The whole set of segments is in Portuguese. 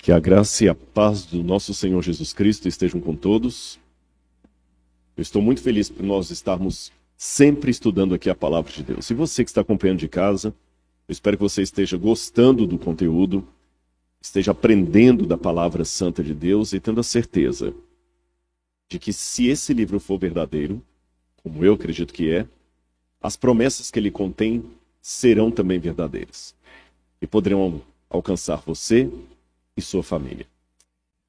Que a graça e a paz do nosso Senhor Jesus Cristo estejam com todos. Eu estou muito feliz por nós estarmos sempre estudando aqui a Palavra de Deus. E você que está acompanhando de casa, eu espero que você esteja gostando do conteúdo, esteja aprendendo da Palavra Santa de Deus e tendo a certeza de que se esse livro for verdadeiro, como eu acredito que é, as promessas que ele contém serão também verdadeiras e poderão alcançar você e sua família.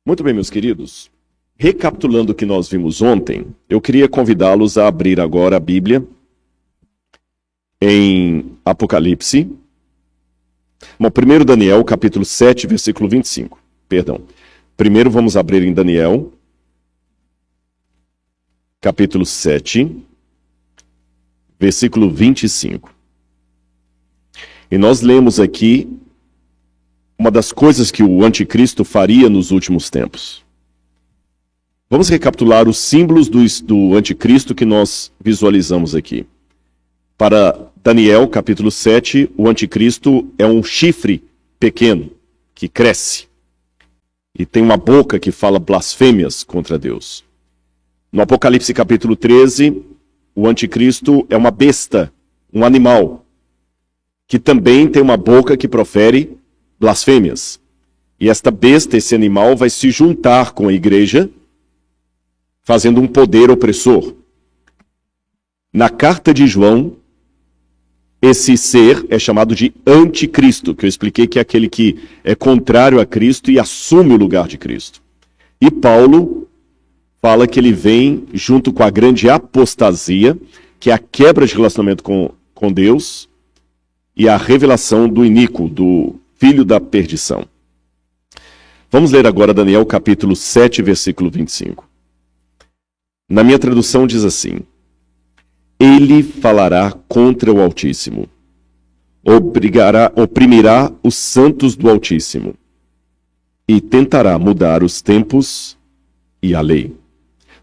Muito bem, meus queridos. Recapitulando o que nós vimos ontem, eu queria convidá-los a abrir agora a Bíblia em Apocalipse. Bom, primeiro Daniel, capítulo 7, versículo 25. Perdão. Primeiro vamos abrir em Daniel, capítulo 7, versículo 25. E nós lemos aqui uma das coisas que o anticristo faria nos últimos tempos. Vamos recapitular os símbolos do anticristo que nós visualizamos aqui. Para Daniel, capítulo 7, o anticristo é um chifre pequeno, que cresce. E tem uma boca que fala blasfêmias contra Deus. No Apocalipse, capítulo 13, o anticristo é uma besta, um animal, que também tem uma boca que profere blasfêmias. E esta besta, esse animal, vai se juntar com a igreja, fazendo um poder opressor. Na carta de João, esse ser é chamado de anticristo, que eu expliquei que é aquele que é contrário a Cristo e assume o lugar de Cristo. E Paulo fala que ele vem junto com a grande apostasia, que é a quebra de relacionamento com Deus e a revelação do iníquo, do filho da perdição. Vamos ler agora Daniel capítulo 7, versículo 25. Na minha tradução diz assim: Ele falará contra o Altíssimo, oprimirá os santos do Altíssimo e tentará mudar os tempos e a lei.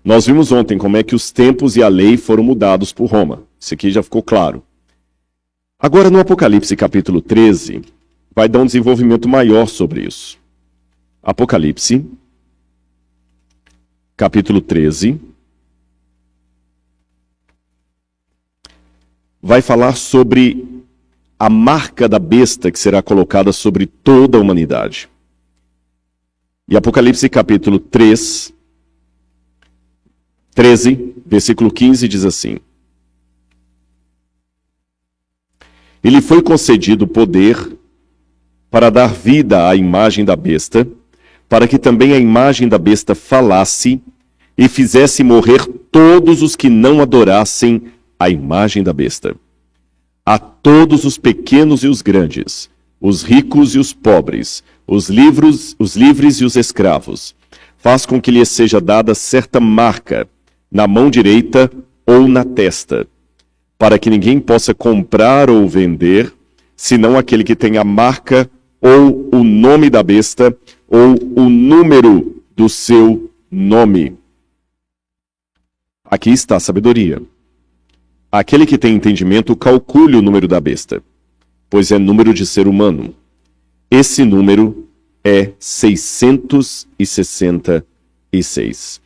Nós vimos ontem como é que os tempos e a lei foram mudados por Roma. Isso aqui já ficou claro. Agora no Apocalipse capítulo 13, vai dar um desenvolvimento maior sobre isso. Apocalipse, capítulo 13, vai falar sobre a marca da besta que será colocada sobre toda a humanidade. E Apocalipse capítulo 13, versículo 15 diz assim: Ele foi concedido poder para dar vida à imagem da besta, para que também a imagem da besta falasse e fizesse morrer todos os que não adorassem a imagem da besta. A todos os pequenos e os grandes, os ricos e os pobres, os livres e os escravos, faz com que lhes seja dada certa marca na mão direita ou na testa, para que ninguém possa comprar ou vender, senão aquele que tem a marca ou o nome da besta ou o número do seu nome. Aqui está a sabedoria. Aquele que tem entendimento calcule o número da besta, pois é número de ser humano. Esse número é 666.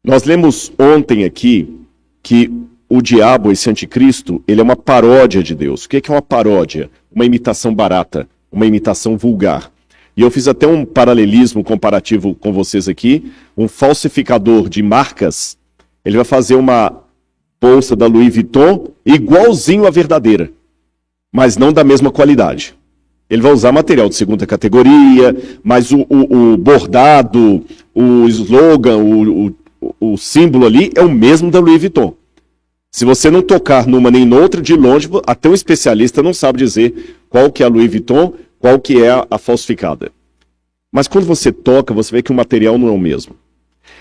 Nós lemos ontem aqui que o diabo, esse anticristo, ele é uma paródia de Deus. O que é uma paródia? Uma imitação barata, uma imitação vulgar. E eu fiz até um paralelismo comparativo com vocês aqui. Um falsificador de marcas, ele vai fazer uma bolsa da Louis Vuitton igualzinho à verdadeira, mas não da mesma qualidade. Ele vai usar material de segunda categoria, mas o bordado, o slogan, o símbolo ali é o mesmo da Louis Vuitton. Se você não tocar numa nem noutra, de longe, até um especialista não sabe dizer qual que é a Louis Vuitton, qual que é a falsificada. Mas quando você toca, você vê que o material não é o mesmo.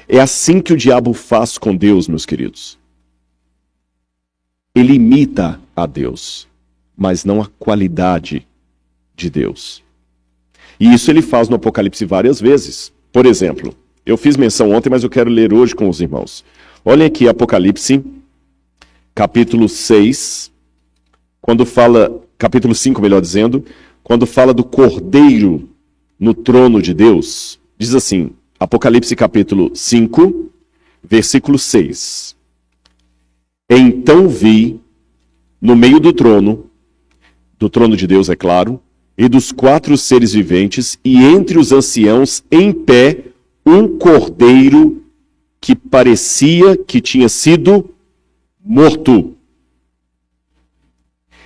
É assim que o diabo faz com Deus, meus queridos. Ele imita a Deus, mas não a qualidade de Deus. E isso ele faz no Apocalipse várias vezes. Por exemplo, eu fiz menção ontem, mas eu quero ler hoje com os irmãos. Olhem aqui Apocalipse, capítulo 6, quando fala, capítulo 5, melhor dizendo, quando fala do cordeiro no trono de Deus, diz assim, Apocalipse capítulo 5, versículo 6. Então vi, no meio do trono de Deus, é claro, e dos 4 seres viventes, e entre os anciãos, em pé, um cordeiro que parecia que tinha sido morto.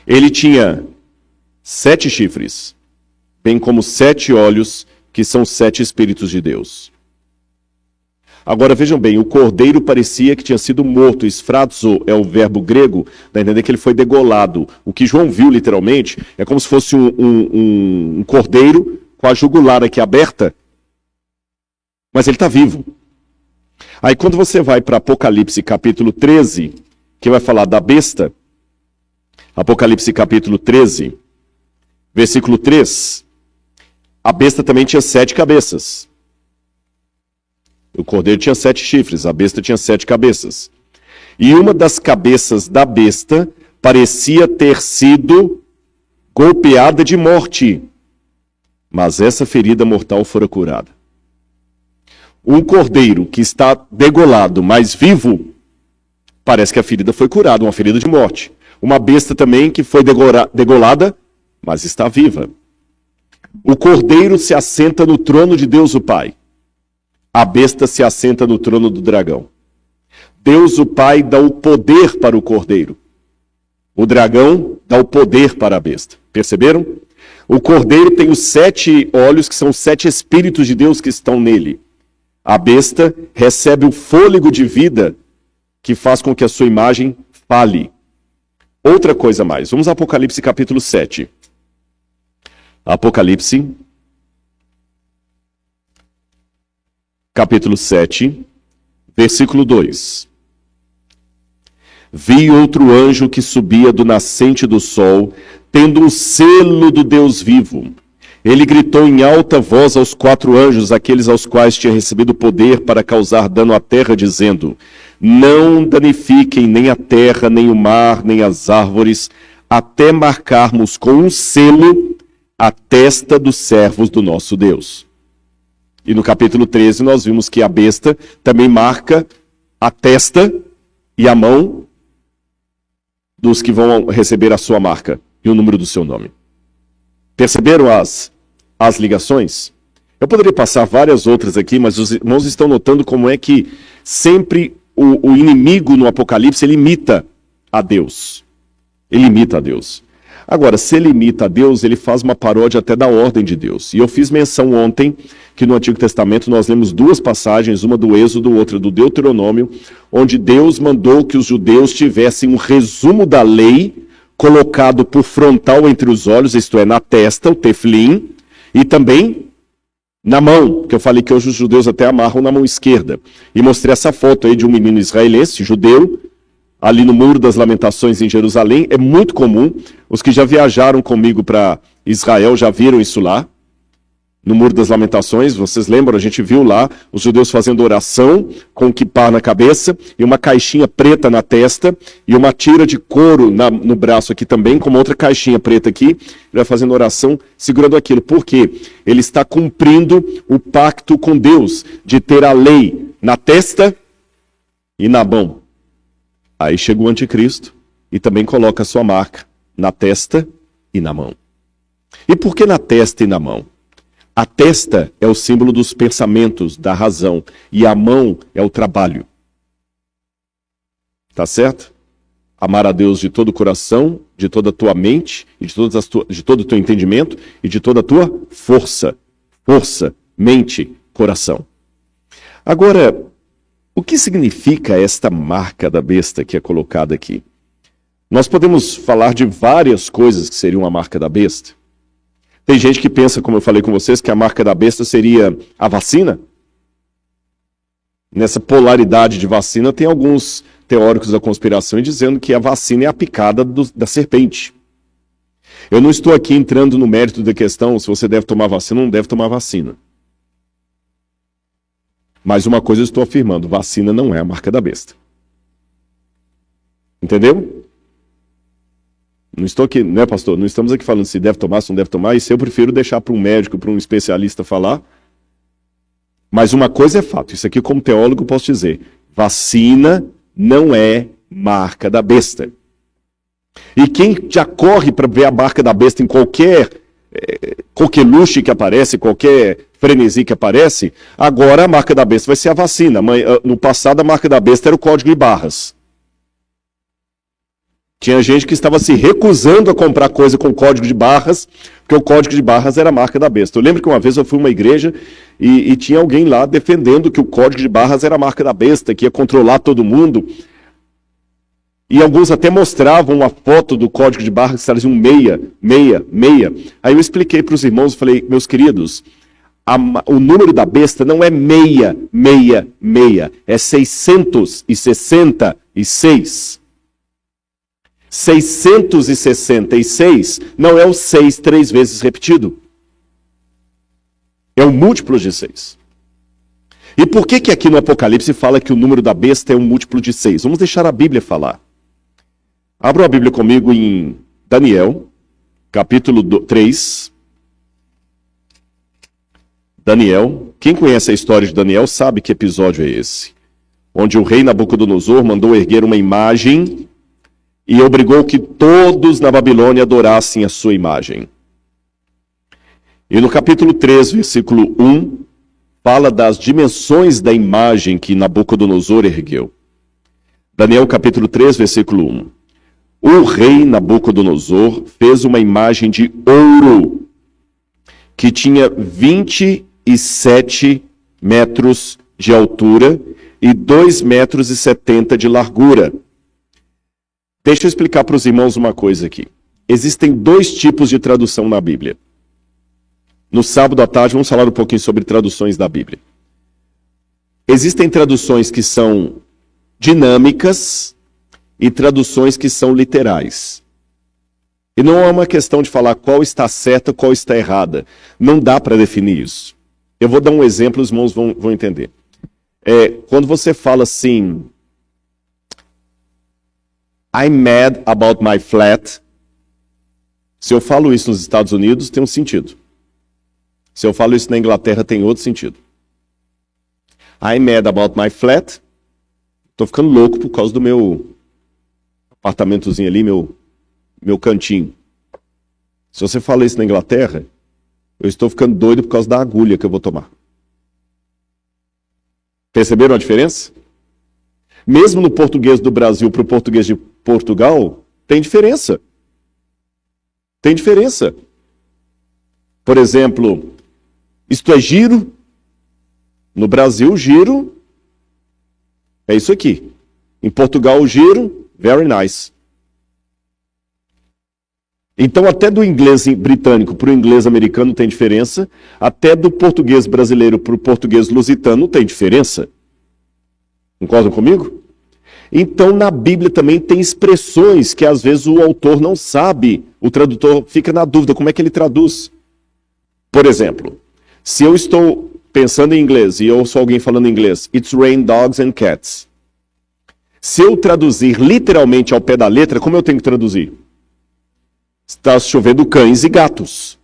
Ele tinha 7 chifres, bem como 7 olhos, que são 7 Espíritos de Deus. Agora vejam bem, o cordeiro parecia que tinha sido morto. Esfrazo é o verbo grego, dá a entender que ele foi degolado. O que João viu literalmente é como se fosse um cordeiro com a jugular aqui aberta, mas ele está vivo. Aí quando você vai para Apocalipse capítulo 13, que vai falar da besta, Apocalipse capítulo 13, versículo 3, a besta também tinha 7 cabeças. O cordeiro tinha 7 chifres, a besta tinha 7 cabeças. E uma das cabeças da besta parecia ter sido golpeada de morte, mas essa ferida mortal fora curada. Um cordeiro que está degolado, mas vivo, parece que a ferida foi curada, uma ferida de morte. Uma besta também que foi degolada, mas está viva. O cordeiro se assenta no trono de Deus o Pai. A besta se assenta no trono do dragão. Deus o Pai dá o poder para o cordeiro. O dragão dá o poder para a besta. Perceberam? O cordeiro tem os 7 olhos, que são 7 Espíritos de Deus que estão nele. A besta recebe o fôlego de vida que faz com que a sua imagem fale. Outra coisa mais. Vamos a Apocalipse capítulo 7. Apocalipse capítulo 7, versículo 2. Vi outro anjo que subia do nascente do sol, tendo um selo do Deus vivo. Ele gritou em alta voz aos 4 anjos, aqueles aos quais tinha recebido poder para causar dano à terra, dizendo: não danifiquem nem a terra, nem o mar, nem as árvores, até marcarmos com um selo a testa dos servos do nosso Deus. E no capítulo 13 nós vimos que a besta também marca a testa e a mão dos que vão receber a sua marca e o número do seu nome. Perceberam as ligações? Eu poderia passar várias outras aqui, mas os irmãos estão notando como é que sempre o inimigo no Apocalipse, ele imita a Deus. Ele imita a Deus. Agora, se ele imita a Deus, ele faz uma paródia até da ordem de Deus. E eu fiz menção ontem que no Antigo Testamento nós lemos 2 passagens, uma do Êxodo, outra do Deuteronômio, onde Deus mandou que os judeus tivessem um resumo da lei colocado por frontal entre os olhos, isto é, na testa, o teflim, e também na mão, que eu falei que hoje os judeus até amarram na mão esquerda. E mostrei essa foto aí de um menino israelense, judeu, ali no Muro das Lamentações em Jerusalém. É muito comum, os que já viajaram comigo para Israel já viram isso lá, no Muro das Lamentações. Vocês lembram, a gente viu lá os judeus fazendo oração com um quipá na cabeça e uma caixinha preta na testa e uma tira de couro no braço aqui também, com uma outra caixinha preta aqui. Ele vai fazendo oração segurando aquilo. Por quê? Ele está cumprindo o pacto com Deus de ter a lei na testa e na mão. Aí chega o anticristo e também coloca a sua marca na testa e na mão. E por que na testa e na mão? A testa é o símbolo dos pensamentos, da razão, e a mão é o trabalho. Tá certo? Amar a Deus de todo o coração, de toda a tua mente, e de todo o teu entendimento e de toda a tua força. Força, mente, coração. Agora, o que significa esta marca da besta que é colocada aqui? Nós podemos falar de várias coisas que seriam a marca da besta. Tem gente que pensa, como eu falei com vocês, que a marca da besta seria a vacina. Nessa polaridade de vacina, tem alguns teóricos da conspiração dizendo que a vacina é a picada da serpente. Eu não estou aqui entrando no mérito da questão se você deve tomar vacina ou não deve tomar vacina. Mas uma coisa eu estou afirmando, vacina não é a marca da besta. Entendeu? Não estou aqui, né, pastor? Não estamos aqui falando se deve tomar, se não deve tomar. Isso eu prefiro deixar para um médico, para um especialista falar. Mas uma coisa é fato. Isso aqui, como teólogo, eu posso dizer. Vacina não é marca da besta. E quem já corre para ver a marca da besta em qualquer coqueluche que aparece, qualquer frenesi que aparece, agora a marca da besta vai ser a vacina. No passado, a marca da besta era o código de barras. Tinha gente que estava se recusando a comprar coisa com código de barras, porque o código de barras era a marca da besta. Eu lembro que uma vez eu fui a uma igreja e tinha alguém lá defendendo que o código de barras era a marca da besta, que ia controlar todo mundo. E alguns até mostravam uma foto do código de barras que trazia um 666. Aí eu expliquei para os irmãos, falei, meus queridos, o número da besta não é 666, é 666. 666 não é o 6 3 vezes repetido. É um múltiplo de 6. E por que aqui no Apocalipse fala que o número da besta é um múltiplo de 6? Vamos deixar a Bíblia falar. Abra a Bíblia comigo em Daniel, capítulo 3. Daniel, quem conhece a história de Daniel sabe que episódio é esse. Onde o rei Nabucodonosor mandou erguer uma imagem e obrigou que todos na Babilônia adorassem a sua imagem. E no capítulo 3, versículo 1, fala das dimensões da imagem que Nabucodonosor ergueu. Daniel capítulo 3, versículo 1. O rei Nabucodonosor fez uma imagem de ouro que tinha 27 metros de altura e 2,70 metros de largura. Deixa eu explicar para os irmãos uma coisa aqui. Existem dois tipos de tradução na Bíblia. No sábado à tarde vamos falar um pouquinho sobre traduções da Bíblia. Existem traduções que são dinâmicas e traduções que são literais. E não é uma questão de falar qual está certa, qual está errada. Não dá para definir isso. Eu vou dar um exemplo, os irmãos vão entender. Quando você fala assim, I'm mad about my flat. Se eu falo isso nos Estados Unidos, tem um sentido. Se eu falo isso na Inglaterra, tem outro sentido. I'm mad about my flat. Estou ficando louco por causa do meu apartamentozinho ali, meu cantinho. Se você fala isso na Inglaterra, eu estou ficando doido por causa da agulha que eu vou tomar. Perceberam a diferença? Mesmo no português do Brasil para o português de Portugal, tem diferença. Tem diferença. Por exemplo, isto é giro. No Brasil, giro é isso aqui. Em Portugal, giro, very nice. Então, até do inglês britânico para o inglês americano tem diferença. Até do português brasileiro para o português lusitano tem diferença. Concordam comigo? Então, na Bíblia também tem expressões que às vezes o autor não sabe. O tradutor fica na dúvida como é que ele traduz. Por exemplo, se eu estou pensando em inglês e eu ouço alguém falando em inglês, it's rain dogs and cats. Se eu traduzir literalmente ao pé da letra, como eu tenho que traduzir? Está chovendo cães e gatos.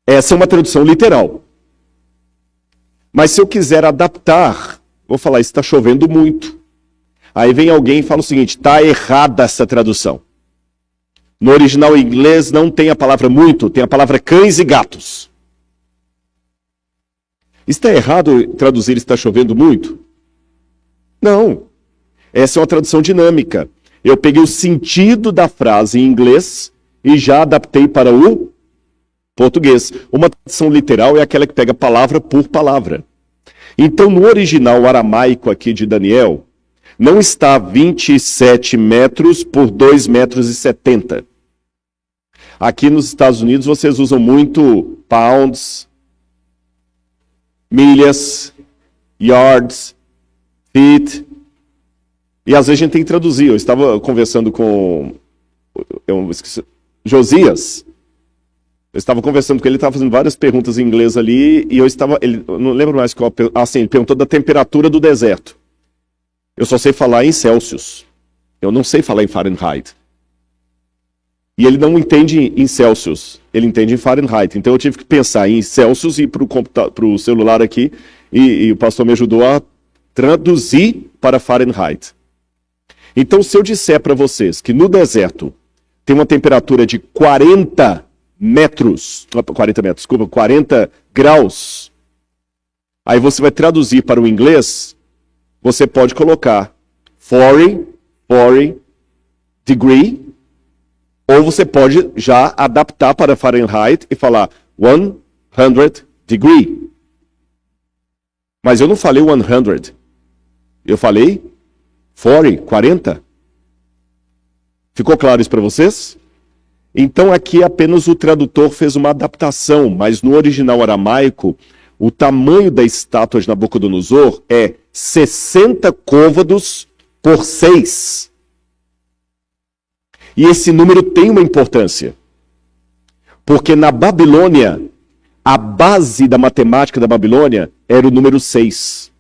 Essa é uma tradução literal. Mas se eu quiser adaptar, vou falar, está chovendo muito. Aí vem alguém e fala o seguinte, está errada essa tradução. No original em inglês não tem a palavra muito, tem a palavra cães e gatos. Está errado traduzir está chovendo muito? Não. Essa é uma tradução dinâmica. Eu peguei o sentido da frase em inglês e já adaptei para o português. Uma tradução literal é aquela que pega palavra por palavra. Então, no original aramaico aqui de Daniel, não está 27 metros por 2,70 metros. Aqui nos Estados Unidos vocês usam muito pounds, milhas, yards, feet. E às vezes a gente tem que traduzir. Eu estava conversando com Josias. Eu estava conversando com ele, estava fazendo várias perguntas em inglês ali, e eu não lembro mais qual, ele perguntou da temperatura do deserto. Eu só sei falar em Celsius. Eu não sei falar em Fahrenheit. E ele não entende em Celsius, ele entende em Fahrenheit. Então eu tive que pensar em Celsius e ir para o celular aqui, e o pastor me ajudou a traduzir para Fahrenheit. Então se eu disser para vocês que no deserto tem uma temperatura de 40 graus, aí você vai traduzir para o inglês, você pode colocar 40 degree, ou você pode já adaptar para Fahrenheit e falar 100 degree. Mas eu não falei 100. Eu falei 40. Ficou claro isso para vocês? Então aqui apenas o tradutor fez uma adaptação, mas no original aramaico, o tamanho da estátua de Nabucodonosor é 60 côvados por 6. E esse número tem uma importância. Porque na Babilônia, a base da matemática da Babilônia era o número 6.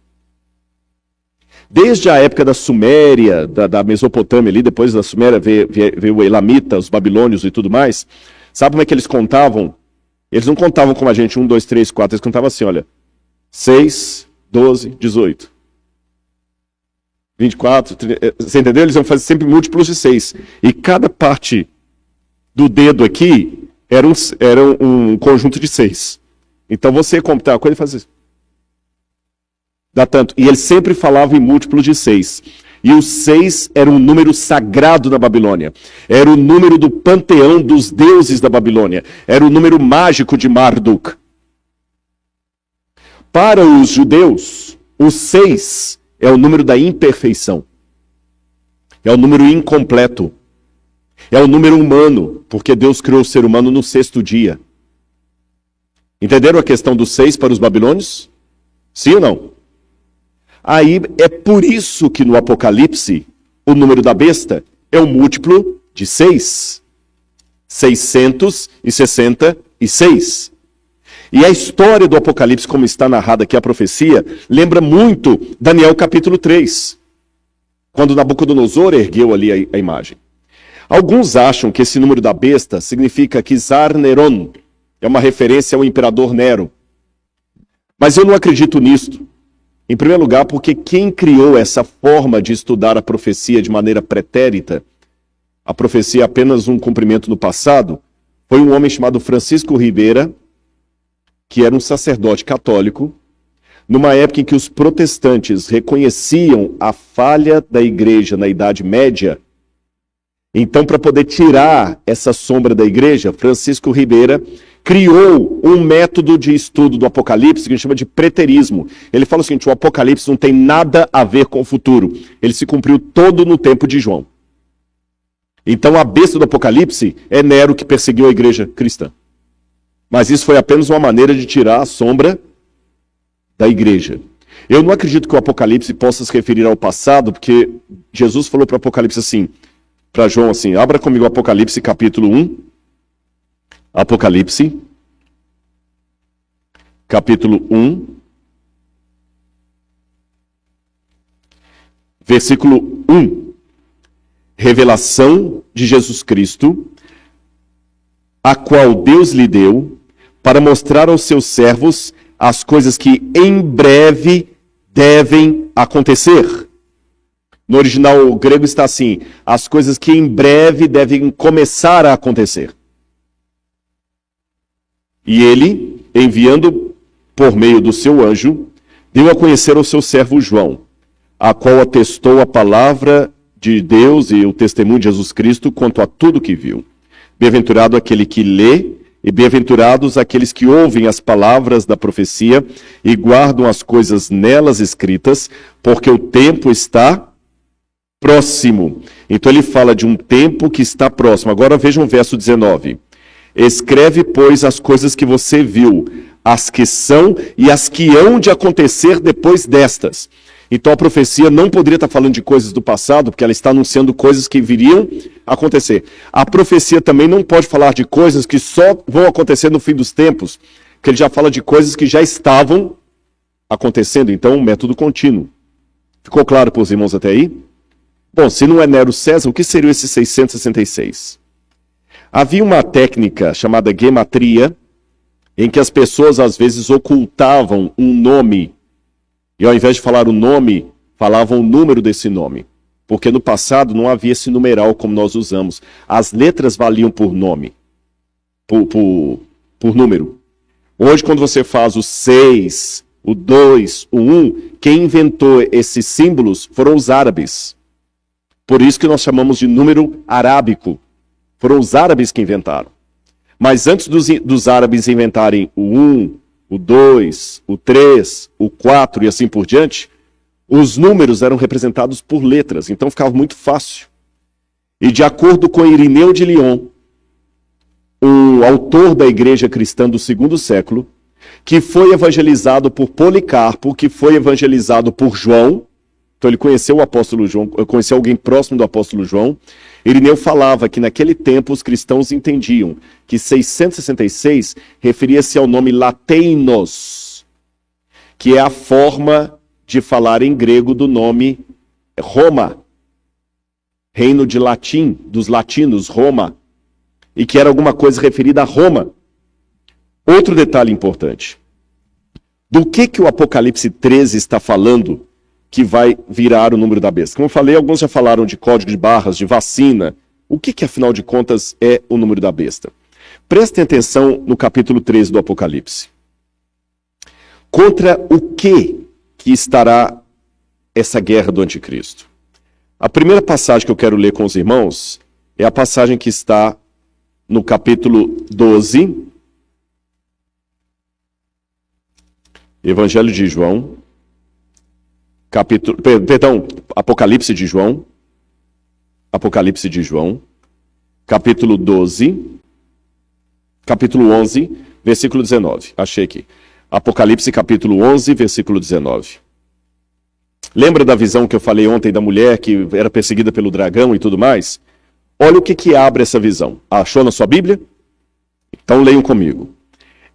Desde a época da Suméria, da Mesopotâmia ali, depois da Suméria veio o Elamita, os babilônios e tudo mais. Sabe como é que eles contavam? Eles não contavam como a gente, 1, 2, 3, 4, eles contavam assim, olha, 6, 12, 18. 24, 30, você entendeu? Eles iam fazer sempre múltiplos de 6. E cada parte do dedo aqui era um conjunto de 6. Então você computar uma coisa e fazer isso. Dá tanto. E eles sempre falavam em múltiplos de 6. E o 6 era um número sagrado na Babilônia. Era o número do panteão dos deuses da Babilônia. Era o número mágico de Marduk. Para os judeus, o 6 é o número da imperfeição. É o número incompleto. É o número humano, porque Deus criou o ser humano no 6º dia. Entenderam a questão do 6 para os babilônios? Sim ou não? Aí é por isso que no Apocalipse, o número da besta é o múltiplo de 6. 666. E a história do Apocalipse, como está narrada aqui a profecia, lembra muito Daniel capítulo 3, quando Nabucodonosor ergueu ali a imagem. Alguns acham que esse número da besta significa Kizar Neron, é uma referência ao imperador Nero. Mas eu não acredito nisto. Em primeiro lugar, porque quem criou essa forma de estudar a profecia de maneira pretérita, a profecia é apenas um cumprimento no passado, foi um homem chamado Francisco Ribeira, que era um sacerdote católico, numa época em que os protestantes reconheciam a falha da igreja na Idade Média. Então, para poder tirar essa sombra da igreja, Francisco Ribeira criou um método de estudo do Apocalipse que a gente chama de preterismo. Ele fala o seguinte: o Apocalipse não tem nada a ver com o futuro. Ele se cumpriu todo no tempo de João. Então, a besta do Apocalipse é Nero, que perseguiu a igreja cristã. Mas isso foi apenas uma maneira de tirar a sombra da igreja. Eu não acredito que o Apocalipse possa se referir ao passado, porque Jesus falou para o Apocalipse assim, para João assim, abra comigo o Apocalipse capítulo 1. Apocalipse, capítulo 1, versículo 1. Revelação de Jesus Cristo, a qual Deus lhe deu, para mostrar aos seus servos as coisas que em breve devem acontecer. No original grego está assim, as coisas que em breve devem começar a acontecer. E ele, enviando por meio do seu anjo, deu a conhecer ao seu servo João, a qual atestou a palavra de Deus e o testemunho de Jesus Cristo quanto a tudo que viu. Bem-aventurado aquele que lê, e bem-aventurados aqueles que ouvem as palavras da profecia e guardam as coisas nelas escritas, porque o tempo está próximo. Então ele fala de um tempo que está próximo. Agora vejam o verso 19. Escreve, pois, as coisas que você viu, as que são e as que hão de acontecer depois destas. Então a profecia não poderia estar falando de coisas do passado, porque ela está anunciando coisas que viriam a acontecer. A profecia também não pode falar de coisas que só vão acontecer no fim dos tempos, porque ele já fala de coisas que já estavam acontecendo. Então, um método contínuo. Ficou claro para os irmãos até aí? Bom, se não é Nero César, o que seriam esses 666? Havia uma técnica chamada gematria, em que as pessoas às vezes ocultavam um nome, e ao invés de falar o nome, falavam o número desse nome. Porque no passado não havia esse numeral como nós usamos. As letras valiam por nome, por número. Hoje, quando você faz o 6, o 2, o 1, quem inventou esses símbolos foram os árabes. Por isso que nós chamamos de número arábico. Foram os árabes que inventaram. Mas antes dos árabes inventarem o 1, o 2, o 3, o 4 e assim por diante, os números eram representados por letras, então ficava muito fácil. E de acordo com Irineu de Lyon, o autor da igreja cristã do segundo século, que foi evangelizado por Policarpo, que foi evangelizado por João, então ele conheceu o apóstolo João, conheceu alguém próximo do apóstolo João. Irineu falava que naquele tempo os cristãos entendiam que 666 referia-se ao nome lateinos, que é a forma de falar em grego do nome Roma, reino de latim, dos latinos, Roma, e que era alguma coisa referida a Roma. Outro detalhe importante. Do que o Apocalipse 13 está falando que vai virar o número da besta? Como eu falei, alguns já falaram de código de barras, de vacina. O que afinal de contas, é o número da besta? Prestem atenção no capítulo 13 do Apocalipse. Contra o que estará essa guerra do anticristo? A primeira passagem que eu quero ler com os irmãos é a passagem que está no capítulo 12, Evangelho de João, Apocalipse de João, capítulo 12, capítulo 11, versículo 19. Achei aqui. Apocalipse capítulo 11, versículo 19. Lembra da visão que eu falei ontem da mulher que era perseguida pelo dragão e tudo mais? Olha o que abre essa visão. Achou na sua Bíblia? Então leiam comigo.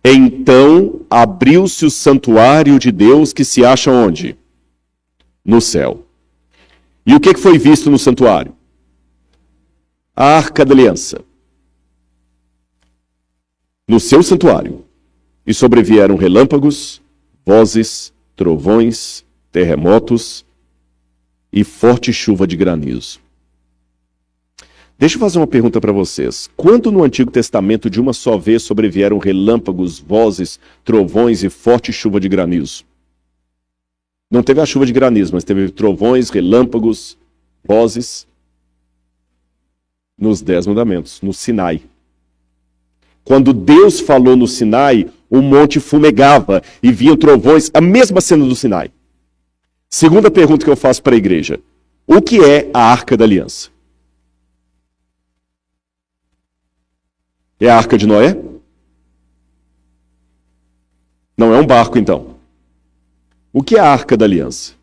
Então abriu-se o santuário de Deus que se acha onde? No céu. E o que foi visto no santuário? A Arca da Aliança. No seu santuário. E sobrevieram relâmpagos, vozes, trovões, terremotos e forte chuva de granizo. Deixa eu fazer uma pergunta para vocês. Quando no Antigo Testamento de uma só vez sobrevieram relâmpagos, vozes, trovões e forte chuva de granizo? Não teve a chuva de granizo, mas teve trovões, relâmpagos, vozes nos 10 mandamentos, no Sinai. Quando Deus falou no Sinai, o monte fumegava e vinham trovões, a mesma cena do Sinai. Segunda pergunta que eu faço para a igreja. O que é a Arca da Aliança? É a Arca de Noé? Não é um barco, então. O que é a Arca da Aliança?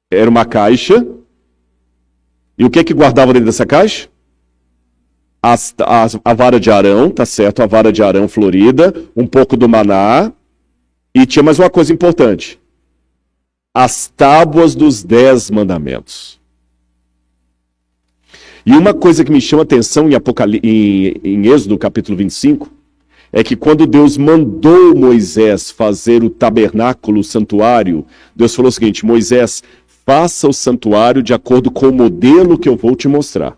Era uma caixa. E o que guardava dentro dessa caixa? A vara de Arão, tá certo? A vara de Arão florida, um pouco do maná. E tinha mais uma coisa importante. As tábuas dos 10 mandamentos. E uma coisa que me chama a atenção em Êxodo, capítulo 25, é que quando Deus mandou Moisés fazer o tabernáculo, o santuário, Deus falou o seguinte: Moisés, faça o santuário de acordo com o modelo que eu vou te mostrar.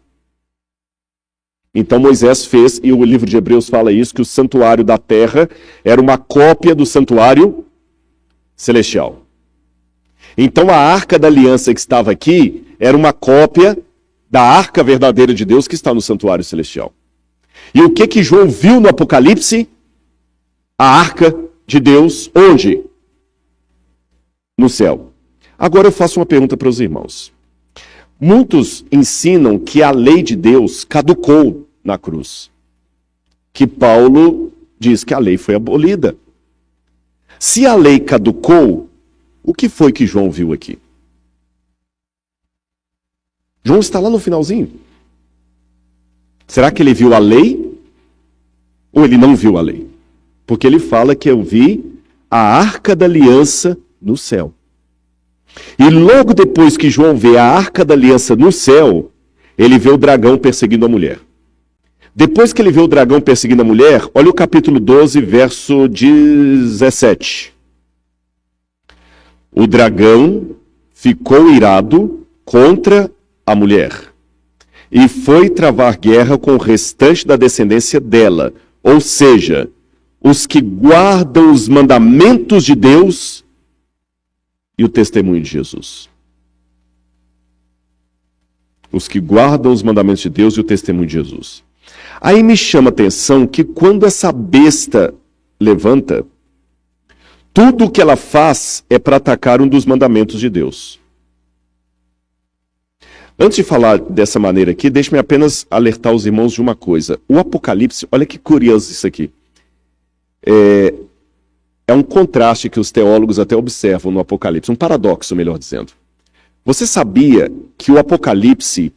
Então Moisés fez, e o livro de Hebreus fala isso, que o santuário da terra era uma cópia do santuário celestial. Então a Arca da Aliança que estava aqui era uma cópia da Arca verdadeira de Deus que está no santuário celestial. E o que João viu no Apocalipse? A Arca de Deus, onde? No céu. Agora eu faço uma pergunta para os irmãos. Muitos ensinam que a lei de Deus caducou na cruz. Que Paulo diz que a lei foi abolida. Se a lei caducou, o que foi que João viu aqui? João está lá no finalzinho. Será que ele viu a lei? Ou ele não viu a lei? Porque ele fala que eu vi a Arca da Aliança no céu. E logo depois que João vê a Arca da Aliança no céu, ele vê o dragão perseguindo a mulher. Depois que ele vê o dragão perseguindo a mulher, olha o capítulo 12, verso 17. O dragão ficou irado contra a mulher e foi travar guerra com o restante da descendência dela, ou seja, os que guardam os mandamentos de Deus e o testemunho de Jesus. Os que guardam os mandamentos de Deus e o testemunho de Jesus. Aí me chama a atenção que quando essa besta levanta, tudo o que ela faz é para atacar um dos mandamentos de Deus. Antes de falar dessa maneira aqui, deixe-me apenas alertar os irmãos de uma coisa. O Apocalipse, olha que curioso isso aqui. É um contraste que os teólogos até observam no Apocalipse, um paradoxo, melhor dizendo. Você sabia que o Apocalipse,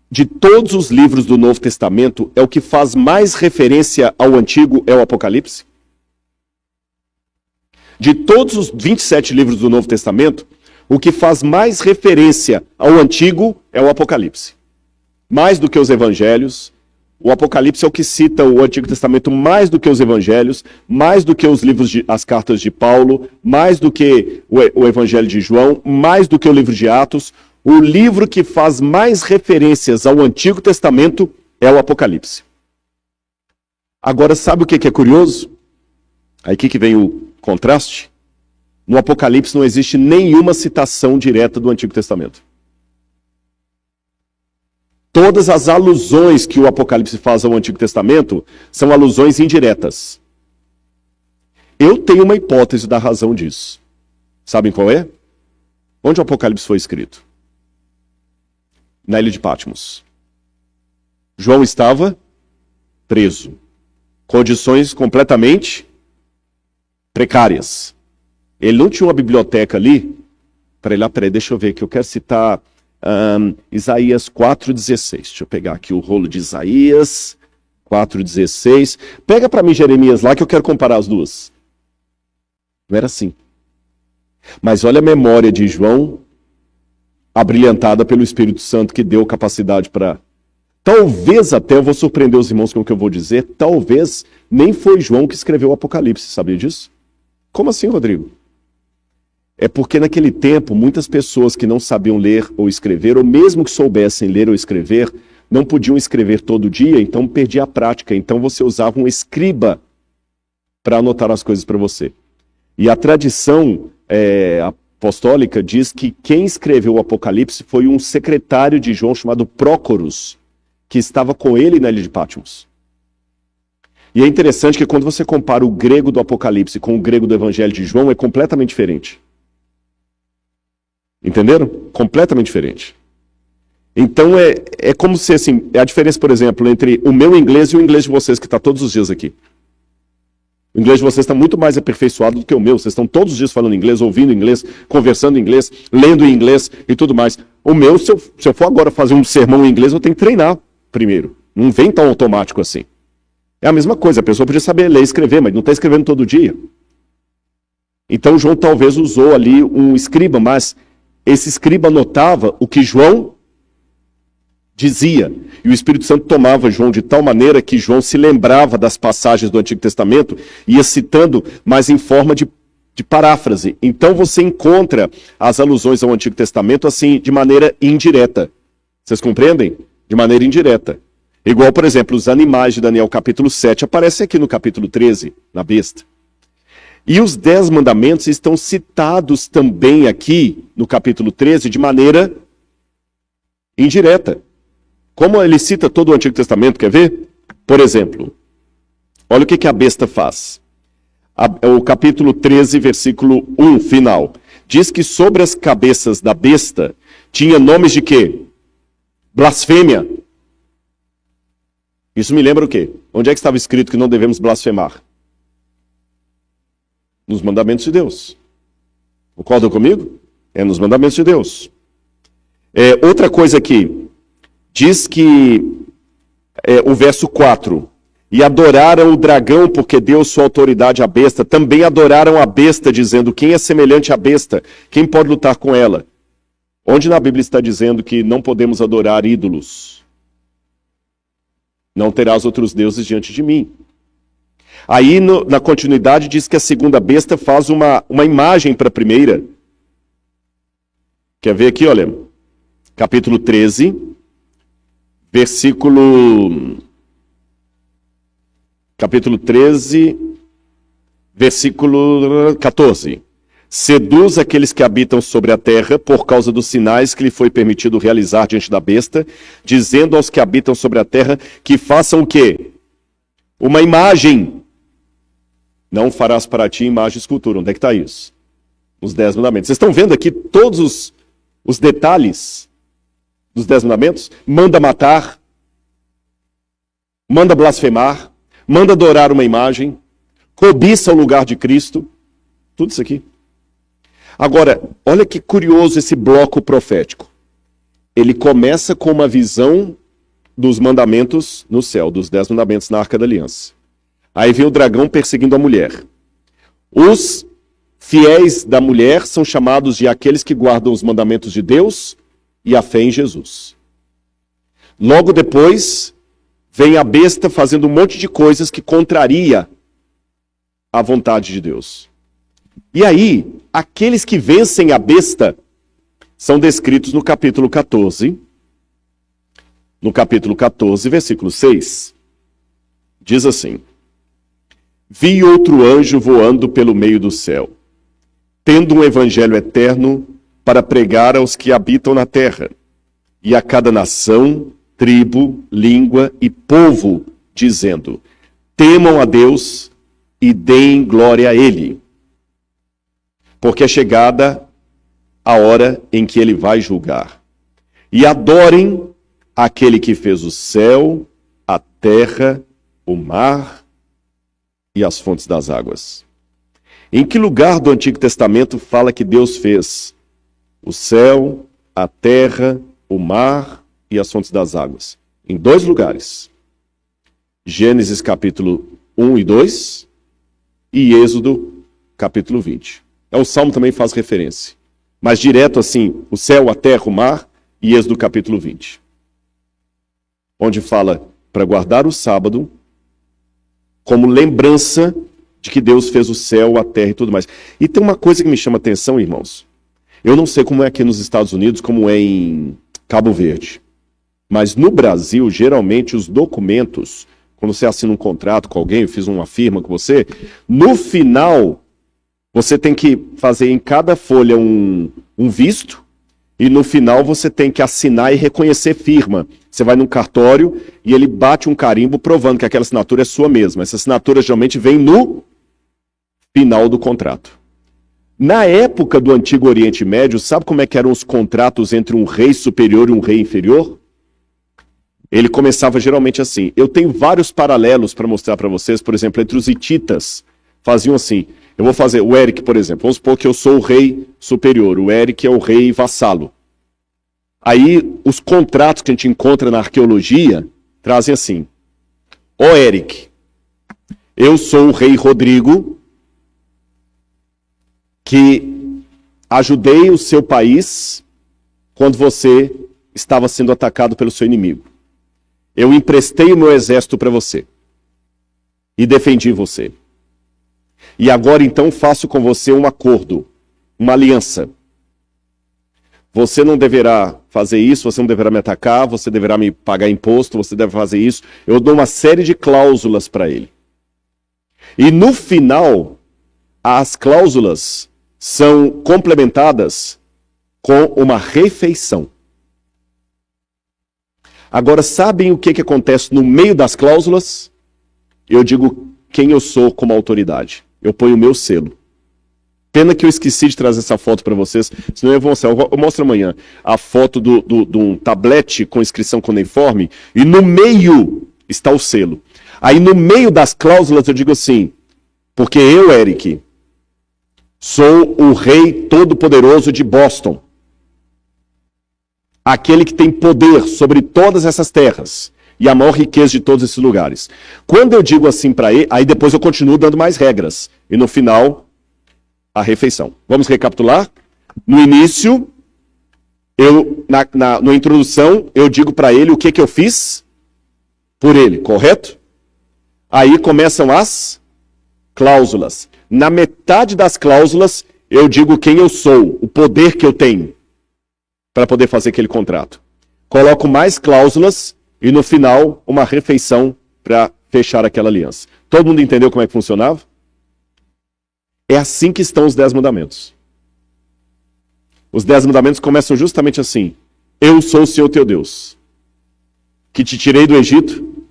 de todos os livros do Novo Testamento, é o que faz mais referência ao Antigo, é o Apocalipse? De todos os 27 livros do Novo Testamento, o que faz mais referência ao Antigo é o Apocalipse. Mais do que os Evangelhos, o Apocalipse é o que cita o Antigo Testamento mais do que os Evangelhos, mais do que os livros, as cartas de Paulo, mais do que o Evangelho de João, mais do que o livro de Atos. O livro que faz mais referências ao Antigo Testamento é o Apocalipse. Agora, sabe o que é curioso? Aí que vem o contraste. No Apocalipse não existe nenhuma citação direta do Antigo Testamento. Todas as alusões que o Apocalipse faz ao Antigo Testamento são alusões indiretas. Eu tenho uma hipótese da razão disso. Sabem qual é? Onde o Apocalipse foi escrito? Na ilha de Patmos. João estava preso. Condições completamente precárias. Ele não tinha uma biblioteca ali. Peraí, deixa eu ver que eu quero citar Isaías 4,16. Deixa eu pegar aqui o rolo de Isaías 4,16. Pega para mim Jeremias lá que eu quero comparar as duas. Não era assim. Mas olha a memória de João, abrilhantada pelo Espírito Santo, que deu capacidade para... Talvez até, eu vou surpreender os irmãos com o que eu vou dizer, talvez nem foi João que escreveu o Apocalipse, sabia disso? Como assim, Rodrigo? É porque naquele tempo, muitas pessoas que não sabiam ler ou escrever, ou mesmo que soubessem ler ou escrever, não podiam escrever todo dia, então perdia a prática. Então você usava um escriba para anotar as coisas para você. E a tradição apostólica diz que quem escreveu o Apocalipse foi um secretário de João chamado Prócoros, que estava com ele na ilha de Patmos. E é interessante que quando você compara o grego do Apocalipse com o grego do Evangelho de João, é completamente diferente. Entenderam? Completamente diferente. Então é como se, assim, a diferença, por exemplo, entre o meu inglês e o inglês de vocês, que está todos os dias aqui. O inglês de vocês está muito mais aperfeiçoado do que o meu. Vocês estão todos os dias falando inglês, ouvindo inglês, conversando em inglês, lendo em inglês e tudo mais. O meu, se eu for agora fazer um sermão em inglês, eu tenho que treinar primeiro. Não vem tão automático assim. É a mesma coisa, a pessoa podia saber ler e escrever, mas não está escrevendo todo dia. Então João talvez usou ali um escriba, mas esse escriba anotava o que João dizia. E o Espírito Santo tomava João de tal maneira que João se lembrava das passagens do Antigo Testamento e ia citando, mas em forma de paráfrase. Então você encontra as alusões ao Antigo Testamento assim, de maneira indireta. Vocês compreendem? De maneira indireta. Igual, por exemplo, os animais de Daniel capítulo 7 aparecem aqui no capítulo 13, na besta. E os 10 mandamentos estão citados também aqui no capítulo 13 de maneira indireta. Como ele cita todo o Antigo Testamento, quer ver? Por exemplo, olha o que a besta faz. O capítulo 13, versículo 1, final. Diz que sobre as cabeças da besta tinha nomes de quê? Blasfêmia. Isso me lembra o quê? Onde é que estava escrito que não devemos blasfemar? Nos mandamentos de Deus. Concordam comigo? É nos mandamentos de Deus. Outra coisa aqui. Diz que o verso 4. E adoraram o dragão porque deu sua autoridade à besta. Também adoraram a besta, dizendo, quem é semelhante à besta? Quem pode lutar com ela? Onde na Bíblia está dizendo que não podemos adorar ídolos? Não terás outros deuses diante de mim. Aí, na continuidade, diz que a segunda besta faz uma imagem para a primeira. Quer ver aqui, olha. Capítulo 13, capítulo 13, versículo 14. Seduz aqueles que habitam sobre a terra por causa dos sinais que lhe foi permitido realizar diante da besta, dizendo aos que habitam sobre a terra que façam o quê? Uma imagem. Não farás para ti imagem e escultura. Onde é que está isso? Os 10 mandamentos. Vocês estão vendo aqui todos os detalhes dos 10 mandamentos? Manda matar, manda blasfemar, manda adorar uma imagem, cobiça o lugar de Cristo. Tudo isso aqui. Agora, olha que curioso esse bloco profético. Ele começa com uma visão dos mandamentos no céu, dos 10 mandamentos na Arca da Aliança. Aí vem o dragão perseguindo a mulher. Os fiéis da mulher são chamados de aqueles que guardam os mandamentos de Deus e a fé em Jesus. Logo depois, vem a besta fazendo um monte de coisas que contraria a vontade de Deus. E aí, aqueles que vencem a besta são descritos no capítulo 14. No capítulo 14, versículo 6. Diz assim: Vi outro anjo voando pelo meio do céu, tendo um evangelho eterno para pregar aos que habitam na terra, e a cada nação, tribo, língua e povo, dizendo: Temam a Deus e deem glória a Ele, porque é chegada a hora em que Ele vai julgar. E adorem aquele que fez o céu, a terra, o mar e as fontes das águas. Em que lugar do Antigo Testamento fala que Deus fez o céu, a terra, o mar e as fontes das águas? Em 2 lugares. Gênesis capítulo 1 e 2 e Êxodo capítulo 20. O Salmo também faz referência. Mas direto assim, o céu, a terra, o mar e Êxodo capítulo 20. Onde fala para guardar o sábado como lembrança de que Deus fez o céu, a terra e tudo mais. E tem uma coisa que me chama atenção, irmãos. Eu não sei como é aqui nos Estados Unidos, como é em Cabo Verde. Mas no Brasil, geralmente, os documentos, quando você assina um contrato com alguém, eu fiz uma firma com você, no final, você tem que fazer em cada folha um visto, e no final você tem que assinar e reconhecer firma. Você vai num cartório e ele bate um carimbo provando que aquela assinatura é sua mesma. Essa assinatura geralmente vem no final do contrato. Na época do Antigo Oriente Médio, sabe como é que eram os contratos entre um rei superior e um rei inferior? Ele começava geralmente assim. Eu tenho vários paralelos para mostrar para vocês, por exemplo, entre os hititas. Faziam assim. Eu vou fazer o Eric, por exemplo. Vamos supor que eu sou o rei superior. O Eric é o rei vassalo. Aí, os contratos que a gente encontra na arqueologia trazem assim. Ó Eric, eu sou o rei Rodrigo, que ajudei o seu país quando você estava sendo atacado pelo seu inimigo. Eu emprestei o meu exército para você e defendi você. E agora então faço com você um acordo, uma aliança. Você não deverá fazer isso, você não deverá me atacar, você deverá me pagar imposto, você deve fazer isso. Eu dou uma série de cláusulas para ele. E no final, as cláusulas são complementadas com uma refeição. Agora, sabem o que acontece no meio das cláusulas? Eu digo quem eu sou como autoridade. Eu ponho o meu selo. Pena que eu esqueci de trazer essa foto para vocês, senão eu vou mostrar. Eu mostro amanhã a foto de um tablete com inscrição cuneiforme e no meio está o selo. Aí no meio das cláusulas eu digo assim, porque eu, Eric, sou o rei todo-poderoso de Boston. Aquele que tem poder sobre todas essas terras e a maior riqueza de todos esses lugares. Quando eu digo assim para ele, aí depois eu continuo dando mais regras. E no final, a refeição. Vamos recapitular? No início, na introdução, eu digo para ele o que eu fiz. por ele, correto? Aí começam as cláusulas. Na metade das cláusulas, eu digo quem eu sou, o poder que eu tenho para poder fazer aquele contrato. Coloco mais cláusulas e no final uma refeição para fechar aquela aliança. Todo mundo entendeu como é que funcionava? É assim que estão os 10 mandamentos. Os 10 mandamentos começam justamente assim. Eu sou o Senhor teu Deus, que te tirei do Egito,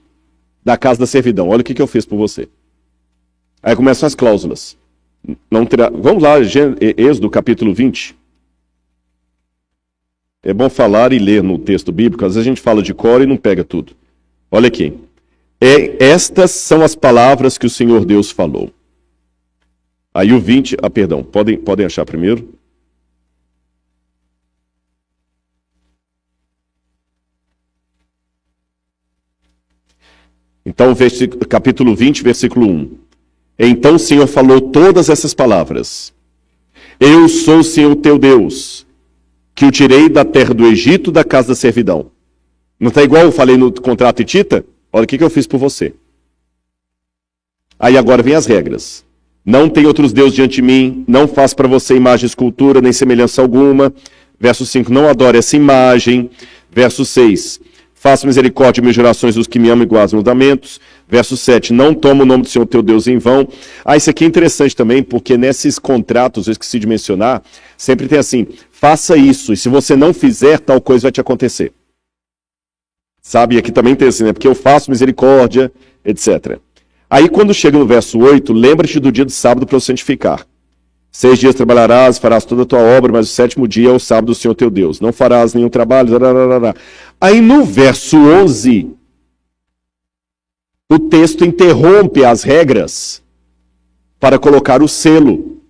da casa da servidão. Olha o que eu fiz por você. Aí começam as cláusulas. Vamos lá, Êxodo capítulo 20. É bom falar e ler no texto bíblico, às vezes a gente fala de cor e não pega tudo. Olha aqui. Estas são as palavras que o Senhor Deus falou. Aí o 20, perdão, podem achar primeiro. Então, capítulo 20, versículo 1. Então o Senhor falou todas essas palavras. Eu sou o Senhor teu Deus, que o tirei da terra do Egito, da casa da servidão. Não está igual eu falei no contrato Hitita? Olha o que eu fiz por você. Aí agora vem as regras. Não tem outros deuses diante de mim, não faço para você imagem, escultura, nem semelhança alguma. Verso 5, não adore essa imagem. Verso 6, faça misericórdia e mil gerações dos que me amam e guardam os mandamentos. Verso 7, não toma o nome do Senhor teu Deus em vão. Isso aqui é interessante também, porque nesses contratos, eu esqueci de mencionar, sempre tem assim, faça isso, e se você não fizer, tal coisa vai te acontecer. Sabe, e aqui também tem assim, né? Porque eu faço misericórdia, etc. Aí quando chega no verso 8, lembra-te do dia do sábado para o santificar. 6 dias trabalharás, farás toda a tua obra, mas o 7º dia é o sábado do Senhor teu Deus. Não farás nenhum trabalho. Aí no verso 11, o texto interrompe as regras para colocar o selo.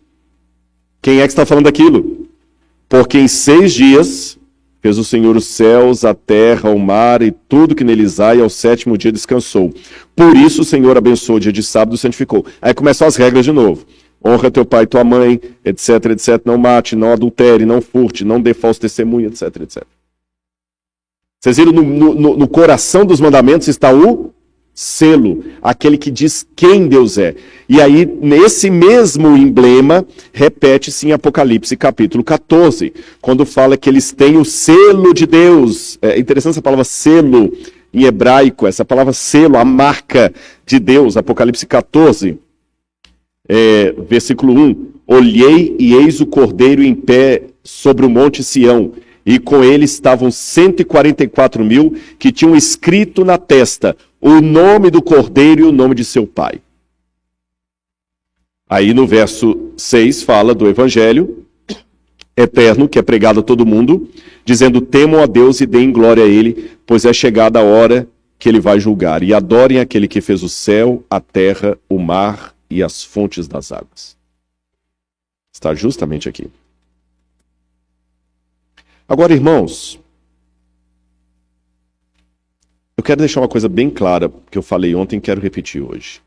Quem é que está falando aquilo? Porque em 6 dias fez o Senhor os céus, a terra, o mar e tudo que neles há, e ao 7º dia descansou. Por isso o Senhor abençoou o dia de sábado e santificou. Aí começam as regras de novo. Honra teu pai e tua mãe, etc, etc. Não mate, não adultere, não furte, não dê falso testemunho, etc, etc. Vocês viram, no coração dos mandamentos está o selo, aquele que diz quem Deus é. E aí, nesse mesmo emblema, repete-se em Apocalipse capítulo 14, quando fala que eles têm o selo de Deus. É interessante essa palavra selo em hebraico, essa palavra selo, a marca de Deus. Apocalipse 14, versículo 1. Olhei e eis o Cordeiro em pé sobre o monte Sião, e com ele estavam 144.000 que tinham escrito na testa o nome do Cordeiro e o nome de seu pai. Aí no verso 6 fala do Evangelho eterno, que é pregado a todo mundo, dizendo, temam a Deus e deem glória a Ele, pois é chegada a hora que Ele vai julgar. E adorem aquele que fez o céu, a terra, o mar e as fontes das águas. Está justamente aqui. Agora, irmãos, eu quero deixar uma coisa bem clara, que eu falei ontem e quero repetir hoje.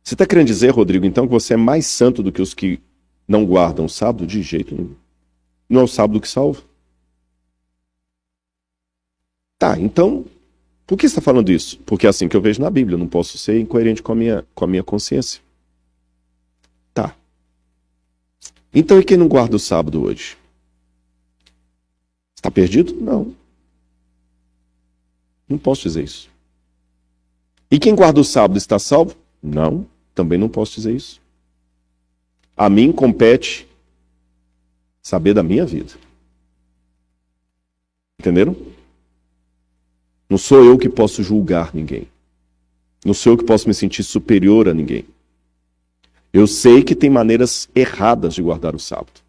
Você está querendo dizer, Rodrigo, então, que você é mais santo do que os que não guardam o sábado? De jeito nenhum. Não é o sábado que salva? Tá, então, por que você está falando isso? Porque é assim que eu vejo na Bíblia, eu não posso ser incoerente com a minha consciência. Tá. Então, e quem não guarda o sábado hoje? Está perdido? Não. Não posso dizer isso. E quem guarda o sábado está salvo? Não, também não posso dizer isso. A mim compete saber da minha vida. Entenderam? Não sou eu que posso julgar ninguém. Não sou eu que posso me sentir superior a ninguém. Eu sei que tem maneiras erradas de guardar o sábado.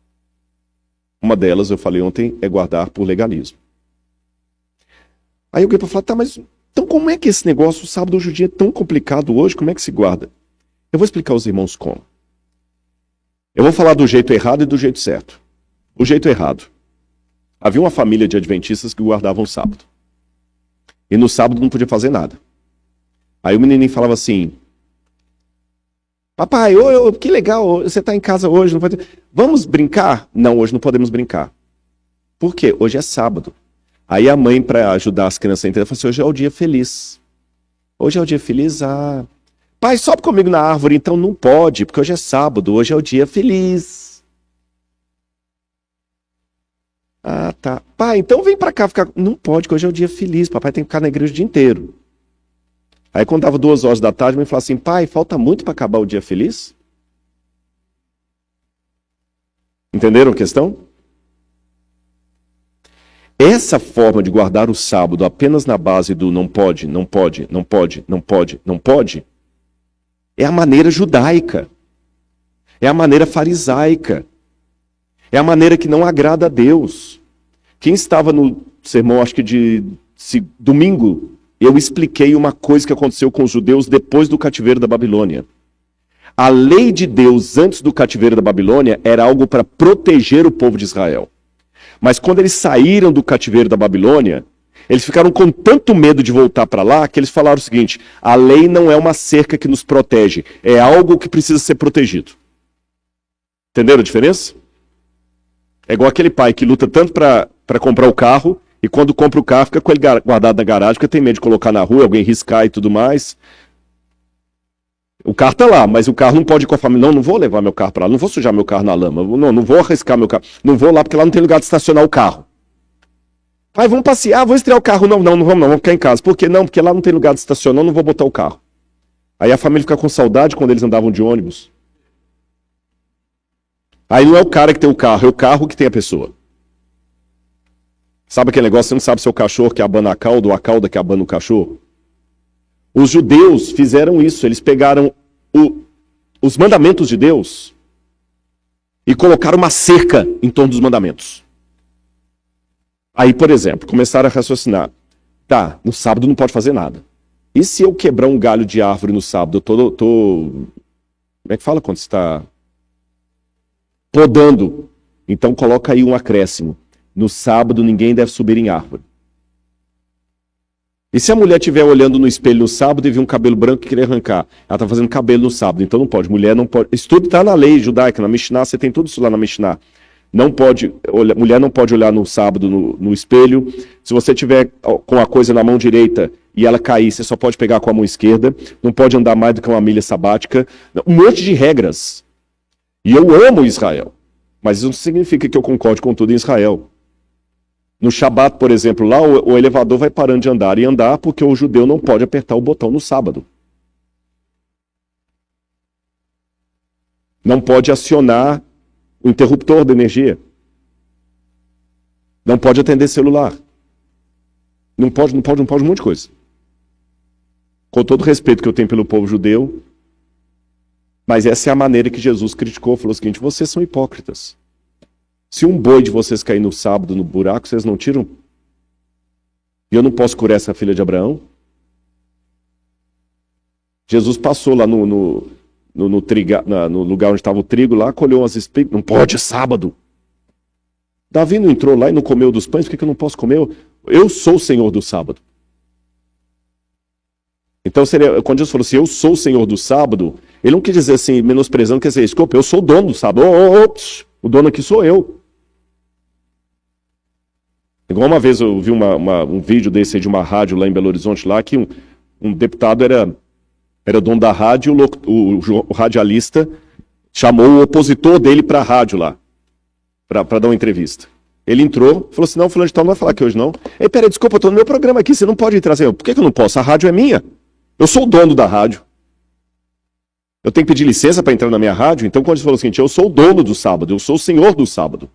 Uma delas, eu falei ontem, é guardar por legalismo. Aí alguém pode falar, tá, mas então como é que esse negócio, o sábado hoje em dia é tão complicado hoje, como é que se guarda? Eu vou explicar aos irmãos como. Eu vou falar do jeito errado e do jeito certo. O jeito errado. Havia uma família de adventistas que guardavam o sábado. E no sábado não podia fazer nada. Aí o menininho falava assim, papai, que legal, você está em casa hoje, não pode... Vamos brincar? Não, hoje não podemos brincar. Por quê? Hoje é sábado. Aí a mãe, para ajudar as crianças a entender, falou assim, hoje é o dia feliz. Hoje é o dia feliz? Ah, pai, sobe comigo na árvore. Então não pode, porque hoje é sábado, hoje é o dia feliz. Ah, tá. Pai, então vem pra cá ficar. Não pode, que hoje é o dia feliz. Papai tem que ficar na igreja o dia inteiro. Aí quando dava 2 horas da tarde, a mãe falava assim, pai, falta muito para acabar o dia feliz? Entenderam a questão? Essa forma de guardar o sábado apenas na base do não pode, não pode, não pode, não pode, não pode, é a maneira judaica. É a maneira farisaica. É a maneira que não agrada a Deus. Quem estava no sermão, acho que de domingo, eu expliquei uma coisa que aconteceu com os judeus depois do cativeiro da Babilônia. A lei de Deus antes do cativeiro da Babilônia era algo para proteger o povo de Israel. Mas quando eles saíram do cativeiro da Babilônia, eles ficaram com tanto medo de voltar para lá que eles falaram o seguinte, a lei não é uma cerca que nos protege, é algo que precisa ser protegido. Entenderam a diferença? É igual aquele pai que luta tanto para comprar o carro e quando compra o carro fica com ele guardado na garagem porque tem medo de colocar na rua, alguém riscar e tudo mais. O carro tá lá, mas o carro não pode ir com a família. Não vou levar meu carro para lá, não vou sujar meu carro na lama, não vou arriscar meu carro. Não vou lá porque lá não tem lugar de estacionar o carro. Pai, vamos passear, vou estrear o carro. Não vamos ficar em casa. Por que não? Porque lá não tem lugar de estacionar, não vou botar o carro. Aí a família fica com saudade quando eles andavam de ônibus. Aí não é o cara que tem o carro, é o carro que tem a pessoa. Sabe aquele negócio, você não sabe se é o cachorro que abana a cauda ou a cauda que abana o cachorro? Os judeus fizeram isso, eles pegaram os mandamentos de Deus e colocaram uma cerca em torno dos mandamentos. Aí, por exemplo, começaram a raciocinar. Tá, no sábado não pode fazer nada. E se eu quebrar um galho de árvore no sábado? Eu tô como é que fala quando você está podando? Então coloca aí um acréscimo. No sábado ninguém deve subir em árvore. E se a mulher estiver olhando no espelho no sábado e vir um cabelo branco que querer arrancar? Ela está fazendo cabelo no sábado, então não pode. Mulher não pode. Isso tudo está na lei judaica, na Mishnah, você tem tudo isso lá na Mishnah. Não pode, mulher não pode olhar no sábado no espelho. Se você tiver com a coisa na mão direita e ela cair, você só pode pegar com a mão esquerda. Não pode andar mais do que uma milha sabática. Um monte de regras. E eu amo Israel. Mas isso não significa que eu concorde com tudo em Israel. No Shabat, por exemplo, lá o elevador vai parando de andar e andar porque o judeu não pode apertar o botão no sábado. Não pode acionar o interruptor da energia. Não pode atender celular. Não pode um monte de coisa. Com todo o respeito que eu tenho pelo povo judeu, mas essa é a maneira que Jesus criticou, falou o seguinte, vocês são hipócritas. Se um boi de vocês cair no sábado no buraco, vocês não tiram? E eu não posso curar essa filha de Abraão? Jesus passou lá no lugar onde estava o trigo, lá, colheu umas espigas. Não pode, é sábado. Davi não entrou lá e não comeu dos pães, por que eu não posso comer? Eu sou o Senhor do sábado. Então, quando Jesus falou assim, eu sou o Senhor do sábado, ele não quis dizer assim, menosprezando, quer dizer, desculpa, eu sou o dono do sábado. O dono aqui sou eu. Igual uma vez eu vi um vídeo desse aí de uma rádio lá em Belo Horizonte, lá que um deputado era dono da rádio, o radialista chamou o opositor dele para a rádio lá, para dar uma entrevista. Ele entrou, falou assim, não, fulano de tal não vai falar aqui hoje não. Ei, peraí, desculpa, eu estou no meu programa aqui, você não pode entrar. Assim, por que eu não posso? A rádio é minha. Eu sou o dono da rádio. Eu tenho que pedir licença para entrar na minha rádio? Então quando ele falou o seguinte, eu sou o dono do sábado, eu sou o Senhor do sábado.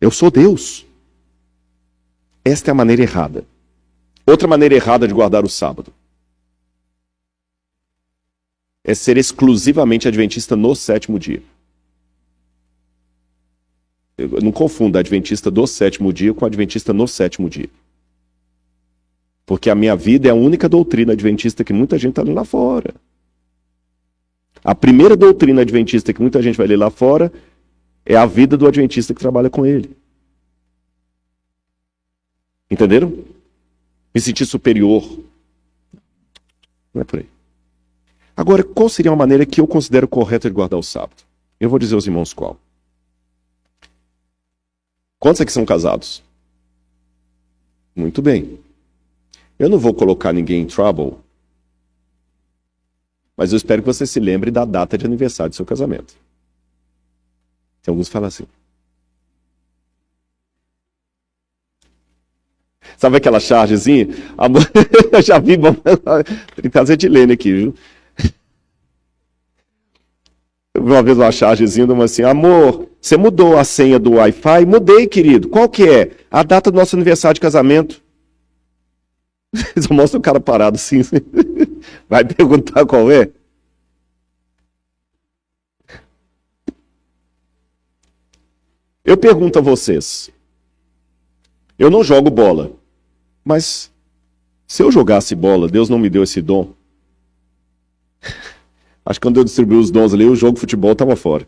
Eu sou Deus. Esta é a maneira errada. Outra maneira errada de guardar o sábado é ser exclusivamente adventista no 7º dia. Eu não confunda adventista do 7º dia com adventista no 7º dia. Porque a minha vida é a única doutrina adventista que muita gente está lendo lá fora. A primeira doutrina adventista que muita gente vai ler lá fora é a vida do adventista que trabalha com ele. Entenderam? Me sentir superior. Não é por aí. Agora, qual seria uma maneira que eu considero correta de guardar o sábado? Eu vou dizer aos irmãos qual. Quantos aqui são casados? Muito bem. Eu não vou colocar ninguém em trouble, mas eu espero que você se lembre da data de aniversário do seu casamento. Tem alguns que falam assim. Sabe aquela chargezinha? Eu já vi, tem casa de Lene aqui, viu? Eu vi uma vez uma chargezinha, uma assim, amor, você mudou a senha do Wi-Fi? Mudei, querido. Qual que é? A data do nosso aniversário de casamento. Só mostra o cara parado assim. Vai perguntar qual é? Eu pergunto a vocês. Eu não jogo bola. Mas se eu jogasse bola, Deus não me deu esse dom. Acho que quando eu distribuí os dons ali, o jogo de futebol estava fora.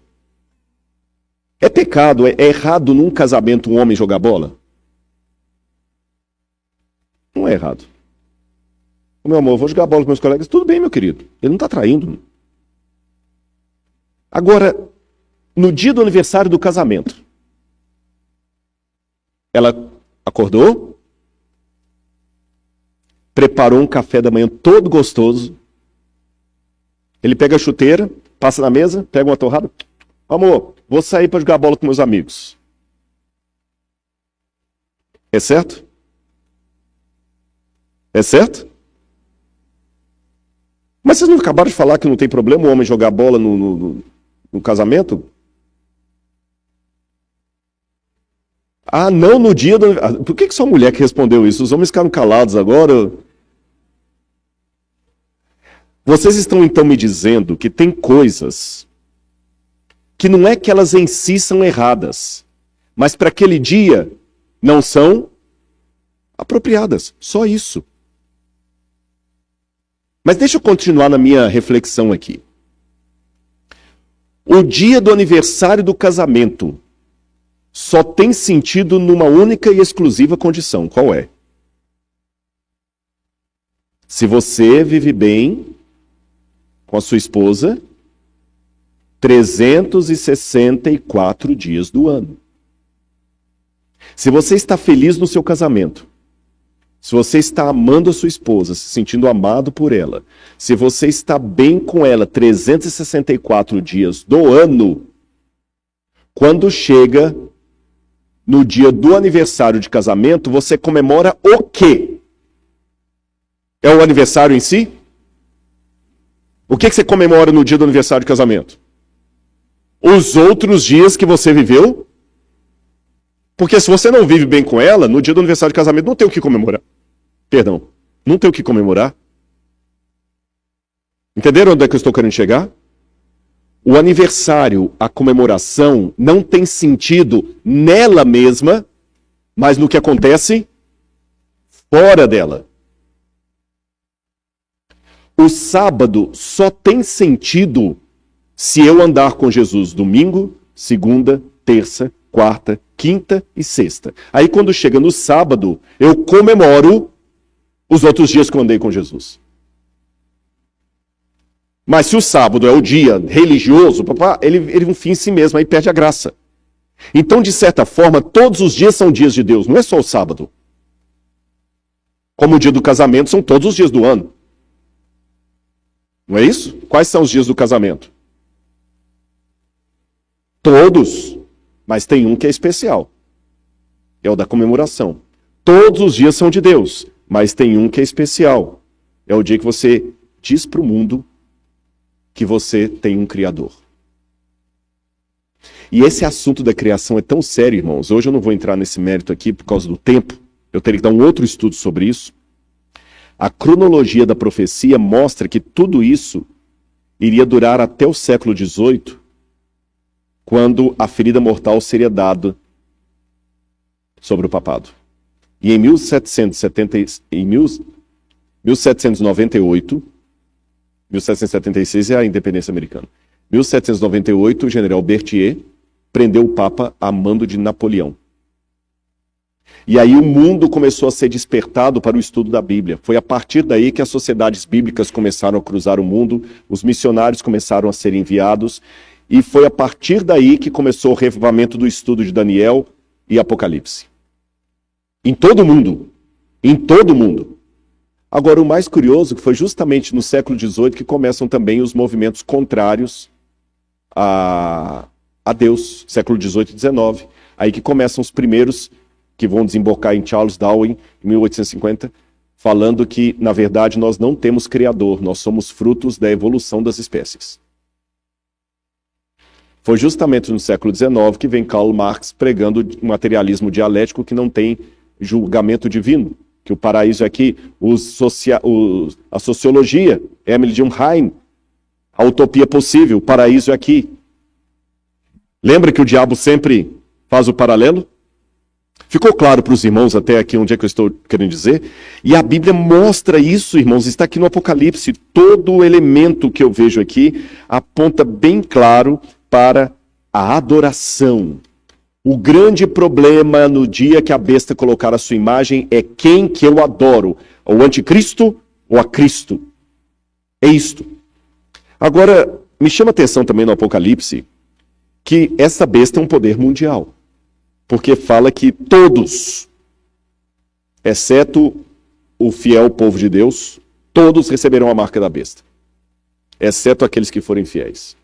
É pecado, é errado num casamento um homem jogar bola? Não é errado. Meu amor, eu vou jogar bola com meus colegas. Tudo bem, meu querido. Ele não está traindo. Agora, no dia do aniversário do casamento, ela acordou, preparou um café da manhã todo gostoso. Ele pega a chuteira, passa na mesa, pega uma torrada. Amor, vou sair para jogar bola com meus amigos. É certo? É certo? Mas vocês não acabaram de falar que não tem problema o homem jogar bola no casamento? Ah, não no dia do... Por que só a mulher que respondeu isso? Os homens ficaram calados agora? Vocês estão então me dizendo que tem coisas que não é que elas em si são erradas, mas para aquele dia não são apropriadas. Só isso. Mas deixa eu continuar na minha reflexão aqui. O dia do aniversário do casamento só tem sentido numa única e exclusiva condição. Qual é? Se você vive bem com a sua esposa 364 dias do ano. Se você está feliz no seu casamento, se você está amando a sua esposa, se sentindo amado por ela, se você está bem com ela 364 dias do ano, quando chega no dia do aniversário de casamento, você comemora o quê? É o aniversário em si? O que você comemora no dia do aniversário de casamento? Os outros dias que você viveu? Porque se você não vive bem com ela, no dia do aniversário de casamento não tem o que comemorar. Perdão, não tem o que comemorar. Entenderam onde é que eu estou querendo chegar? O aniversário, a comemoração, não tem sentido nela mesma, mas no que acontece fora dela. O sábado só tem sentido se eu andar com Jesus domingo, segunda, terça, quarta, quinta e sexta. Aí quando chega no sábado, eu comemoro os outros dias que eu andei com Jesus. Mas se o sábado é o dia religioso, ele é um fim em si mesmo, aí perde a graça. Então, de certa forma, todos os dias são dias de Deus, não é só o sábado. Como o dia do casamento são todos os dias do ano. Não é isso? Quais são os dias do casamento? Todos, mas tem um que é especial. É o da comemoração. Todos os dias são de Deus, mas tem um que é especial. É o dia que você diz para o mundo que você tem um Criador. E esse assunto da criação é tão sério, irmãos. Hoje eu não vou entrar nesse mérito aqui por causa do tempo. Eu teria que dar um outro estudo sobre isso. A cronologia da profecia mostra que tudo isso iria durar até o século XVIII, quando a ferida mortal seria dada sobre o papado. E em 1798, 1776 é a independência americana. 1798, o general Berthier prendeu o Papa a mando de Napoleão. E aí o mundo começou a ser despertado para o estudo da Bíblia. Foi a partir daí que as sociedades bíblicas começaram a cruzar o mundo, os missionários começaram a ser enviados, e foi a partir daí que começou o revivamento do estudo de Daniel e Apocalipse. Em todo o mundo. em todo o mundo. Agora, o mais curioso que foi justamente no século XVIII que começam também os movimentos contrários a Deus, século XVIII e XIX. Aí que começam os primeiros que vão desembocar em Charles Darwin, em 1850, falando que, na verdade, nós não temos criador, nós somos frutos da evolução das espécies. Foi justamente no século XIX que vem Karl Marx pregando o materialismo dialético que não tem julgamento divino, que o paraíso é aqui, a sociologia, Emile Durkheim, a utopia possível, o paraíso é aqui. Lembra que o diabo sempre faz o paralelo? Ficou claro para os irmãos até aqui onde é que eu estou querendo dizer? E a Bíblia mostra isso, irmãos, está aqui no Apocalipse. Todo o elemento que eu vejo aqui aponta bem claro para a adoração. O grande problema no dia que a besta colocar a sua imagem é quem que eu adoro, o anticristo ou a Cristo. É isto. Agora, me chama a atenção também no Apocalipse que essa besta é um poder mundial. Porque fala que todos, exceto o fiel povo de Deus, todos receberão a marca da besta. Exceto aqueles que forem fiéis.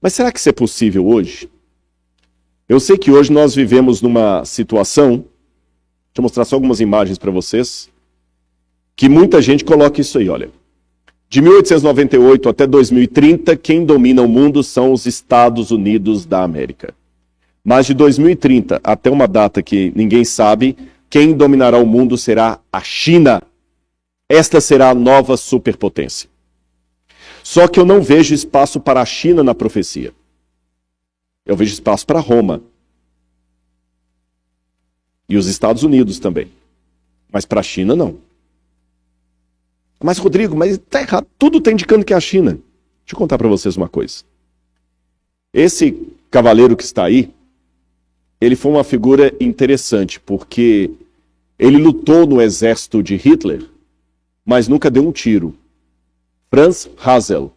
Mas será que isso é possível hoje? Eu sei que hoje nós vivemos numa situação, deixa eu mostrar só algumas imagens para vocês, que muita gente coloca isso aí, olha. De 1898 até 2030, quem domina o mundo são os Estados Unidos da América. Mas de 2030 até uma data que ninguém sabe, quem dominará o mundo será a China. Esta será a nova superpotência. Só que eu não vejo espaço para a China na profecia. Eu vejo espaço para Roma. E os Estados Unidos também. Mas para a China, não. Mas, Rodrigo, mas está errado. Tudo está indicando que é a China. Deixa eu contar para vocês uma coisa. Esse cavaleiro que está aí, ele foi uma figura interessante, porque ele lutou no exército de Hitler, mas nunca deu um tiro. Franz Hazel,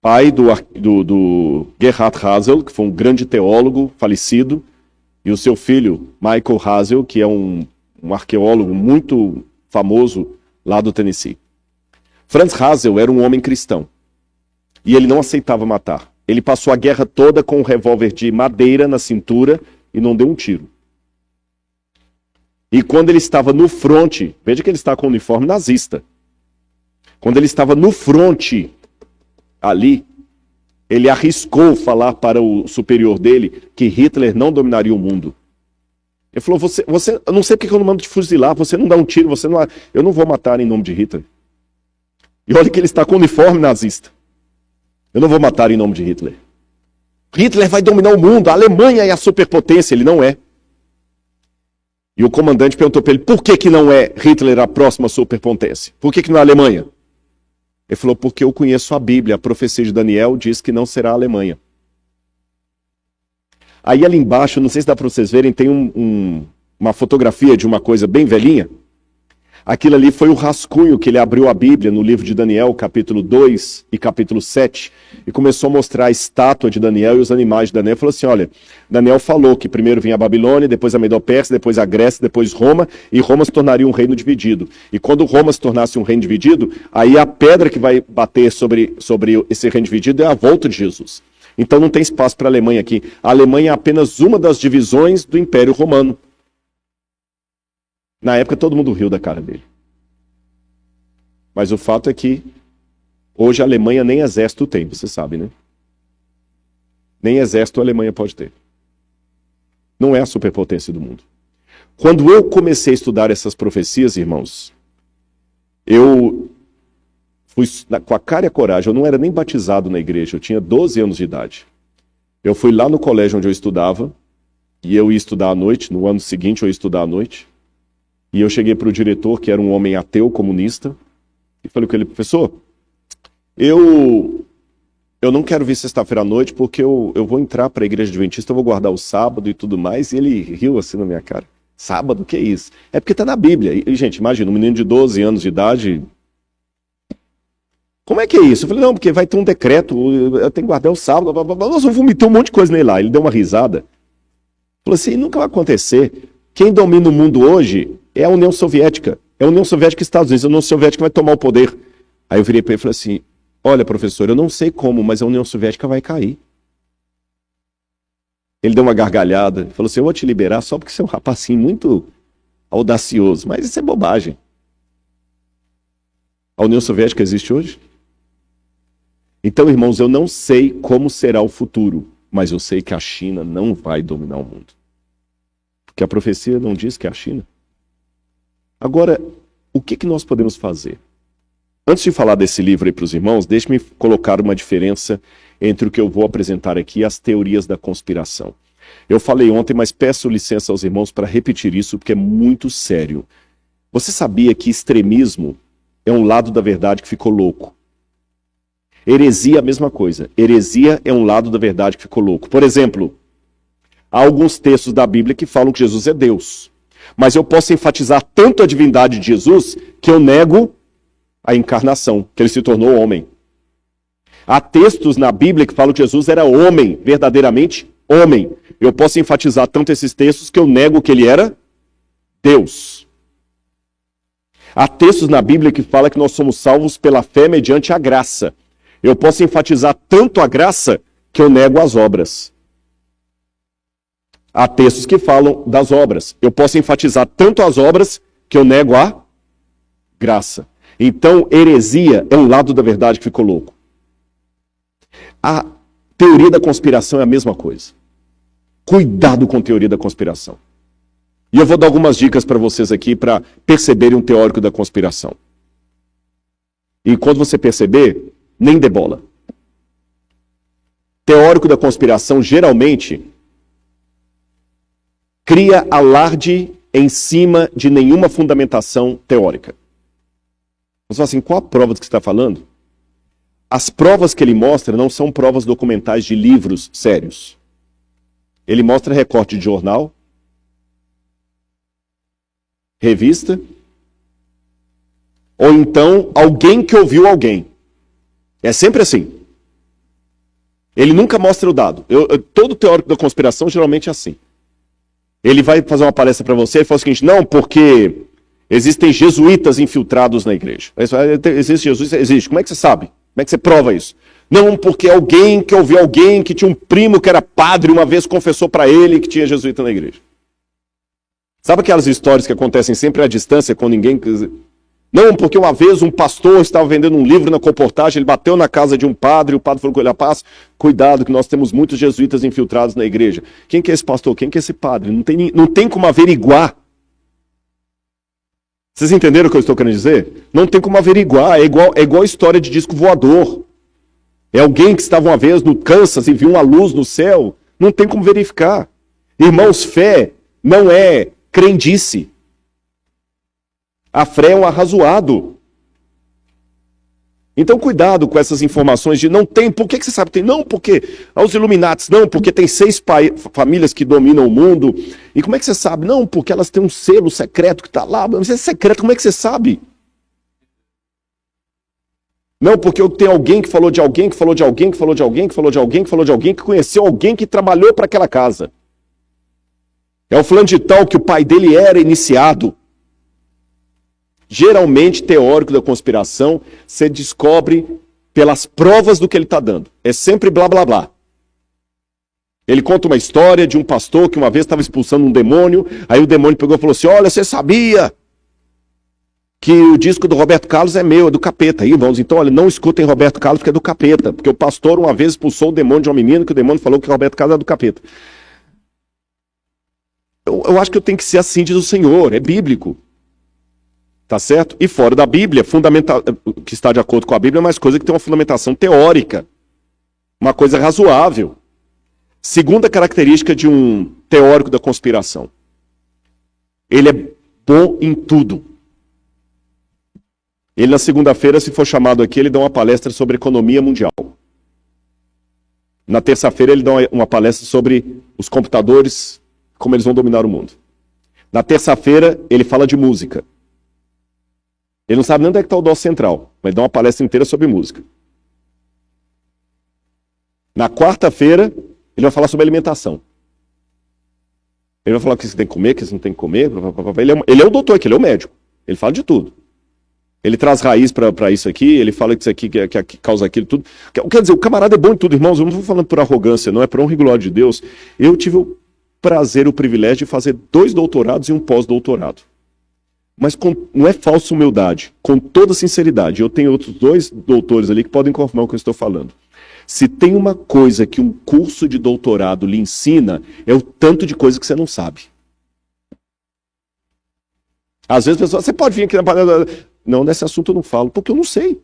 pai do Gerhard Hazel, que foi um grande teólogo falecido, e o seu filho, Michael Hazel, que é um arqueólogo muito famoso lá do Tennessee. Franz Hazel era um homem cristão, e ele não aceitava matar. Ele passou a guerra toda com um revólver de madeira na cintura e não deu um tiro. E quando ele estava no fronte, veja que ele está com o uniforme nazista. Quando ele estava no fronte, ali, ele arriscou falar para o superior dele que Hitler não dominaria o mundo. Ele falou, você eu não sei porque eu não mando te fuzilar, você não dá um tiro, eu não vou matar em nome de Hitler. E olha que ele está com o uniforme nazista. Eu não vou matar em nome de Hitler. Hitler vai dominar o mundo, a Alemanha é a superpotência, ele não é. E o comandante perguntou para ele, por que não é Hitler a próxima superpotência? Por que não é a Alemanha? Ele falou, porque eu conheço a Bíblia, a profecia de Daniel diz que não será a Alemanha. Aí ali embaixo, não sei se dá para vocês verem, tem uma fotografia de uma coisa bem velhinha. Aquilo ali foi o rascunho que ele abriu a Bíblia no livro de Daniel, capítulo 2 e capítulo 7, e começou a mostrar a estátua de Daniel e os animais de Daniel. Falou assim, olha, Daniel falou que primeiro vinha a Babilônia, depois a Medo-Pérsia, depois a Grécia, depois Roma, e Roma se tornaria um reino dividido. E quando Roma se tornasse um reino dividido, aí a pedra que vai bater sobre esse reino dividido é a volta de Jesus. Então não tem espaço para a Alemanha aqui. A Alemanha é apenas uma das divisões do Império Romano. Na época todo mundo riu da cara dele. Mas o fato é que hoje a Alemanha nem exército tem, você sabe, né? Nem exército a Alemanha pode ter. Não é a superpotência do mundo. Quando eu comecei a estudar essas profecias, irmãos, eu fui com a cara e a coragem, eu não era nem batizado na igreja, eu tinha 12 anos de idade. Eu fui lá no colégio onde eu estudava, e eu ia estudar à noite, no ano seguinte eu ia estudar à noite, e eu cheguei para o diretor, que era um homem ateu, comunista, e falei com ele, professor, eu não quero vir sexta-feira à noite, porque eu vou entrar para a igreja adventista, eu vou guardar o sábado e tudo mais, e ele riu assim na minha cara. Sábado, que é isso? É porque está na Bíblia. E, gente, imagina, um menino de 12 anos de idade, como é que é isso? Eu falei, não, porque vai ter um decreto, eu tenho que guardar o sábado, nós vamos vomitar um monte de coisa nele lá. Ele deu uma risada. Falou assim, nunca vai acontecer. Quem domina o mundo hoje É a União Soviética. É a União Soviética e Estados Unidos. A União Soviética vai tomar o poder. Aí eu virei para ele e falei assim, olha, professor, eu não sei como, mas a União Soviética vai cair. Ele deu uma gargalhada, falou assim, eu vou te liberar só porque você é um rapazinho muito audacioso, mas isso é bobagem. A União Soviética existe hoje? Então, irmãos, eu não sei como será o futuro, mas eu sei que a China não vai dominar o mundo. Porque a profecia não diz que é a China. Agora, o que nós podemos fazer? Antes de falar desse livro aí para os irmãos, deixe-me colocar uma diferença entre o que eu vou apresentar aqui e as teorias da conspiração. Eu falei ontem, mas peço licença aos irmãos para repetir isso, porque é muito sério. Você sabia que extremismo é um lado da verdade que ficou louco? Heresia é a mesma coisa. Heresia é um lado da verdade que ficou louco. Por exemplo, há alguns textos da Bíblia que falam que Jesus é Deus. Mas eu posso enfatizar tanto a divindade de Jesus que eu nego a encarnação, que ele se tornou homem. Há textos na Bíblia que falam que Jesus era homem, verdadeiramente homem. Eu posso enfatizar tanto esses textos que eu nego que ele era Deus. Há textos na Bíblia que falam que nós somos salvos pela fé mediante a graça. Eu posso enfatizar tanto a graça que eu nego as obras. Há textos que falam das obras. Eu posso enfatizar tanto as obras que eu nego a graça. Então, heresia é um lado da verdade que ficou louco. A teoria da conspiração é a mesma coisa. Cuidado com a teoria da conspiração. E eu vou dar algumas dicas para vocês aqui para perceberem um teórico da conspiração. E quando você perceber, nem dê bola. Teórico da conspiração geralmente cria alarde em cima de nenhuma fundamentação teórica. Você fala assim, qual a prova do que você está falando? As provas que ele mostra não são provas documentais de livros sérios. Ele mostra recorte de jornal, revista, ou então alguém que ouviu alguém. É sempre assim. Ele nunca mostra o dado. Todo teórico da conspiração geralmente é assim. Ele vai fazer uma palestra para você e fala o seguinte, não, porque existem jesuítas infiltrados na igreja. Existe jesuíta? Existe. Como é que você sabe? Como é que você prova isso? Não, porque alguém que ouviu alguém que tinha um primo que era padre, uma vez confessou para ele que tinha jesuíta na igreja. Sabe aquelas histórias que acontecem sempre à distância, com ninguém... Não, porque uma vez um pastor estava vendendo um livro na comportagem, ele bateu na casa de um padre, e o padre falou com ele, rapaz, cuidado que nós temos muitos jesuítas infiltrados na igreja. Quem que é esse pastor? Quem que é esse padre? Não tem como averiguar. Vocês entenderam o que eu estou querendo dizer? Não tem como averiguar, é igual a história de disco voador. É alguém que estava uma vez no Kansas e viu uma luz no céu, não tem como verificar. Irmãos, fé não é crendice. A fé é um arrazoado. Então cuidado com essas informações de não tem, por que você sabe que tem? Não, porque aos Illuminatis, não, porque tem 6 famílias que dominam o mundo. E como é que você sabe? Não, porque elas têm um selo secreto que está lá. Mas é secreto, como é que você sabe? Não, porque eu tenho alguém que falou de alguém, que falou de alguém, que falou de alguém, que falou de alguém, que falou de alguém, que conheceu alguém que trabalhou para aquela casa. É o fulano de tal que o pai dele era iniciado. Geralmente, teórico da conspiração, você descobre pelas provas do que ele está dando. É sempre blá, blá, blá. Ele conta uma história de um pastor que uma vez estava expulsando um demônio, aí o demônio pegou e falou assim, olha, você sabia que o disco do Roberto Carlos é meu, é do capeta. Aí, irmãos, então, olha, não escutem Roberto Carlos porque é do capeta. Porque o pastor uma vez expulsou o demônio de uma menina que o demônio falou que Roberto Carlos é do capeta. Eu acho que eu tenho que ser assim, diz o Senhor, é bíblico. Tá certo? E fora da Bíblia, que está de acordo com a Bíblia, é mais coisa que tem uma fundamentação teórica. Uma coisa razoável. Segunda característica de um teórico da conspiração. Ele é bom em tudo. Ele na segunda-feira, se for chamado aqui, ele dá uma palestra sobre economia mundial. Na terça-feira ele dá uma palestra sobre os computadores, como eles vão dominar o mundo. Na terça-feira ele fala de música. Ele não sabe nem onde é que está o dó central, mas dá uma palestra inteira sobre música. Na quarta-feira, ele vai falar sobre alimentação. Ele vai falar o que você tem que comer, o que você não tem que comer. Ele é o doutor aqui, ele é o médico. Ele fala de tudo. Ele traz raiz para isso aqui, ele fala que isso aqui que causa aquilo, tudo. Quer dizer, o camarada é bom em tudo, irmãos. Eu não estou falando por arrogância, não, é por honra e glória de Deus. Eu tive o prazer, o privilégio de fazer 2 doutorados e um pós-doutorado. Mas não é falsa humildade, com toda sinceridade. Eu tenho outros 2 doutores ali que podem confirmar o que eu estou falando. Se tem uma coisa que um curso de doutorado lhe ensina, é o tanto de coisa que você não sabe. Às vezes a pessoa, você pode vir aqui na palestra. Não, nesse assunto eu não falo, porque eu não sei.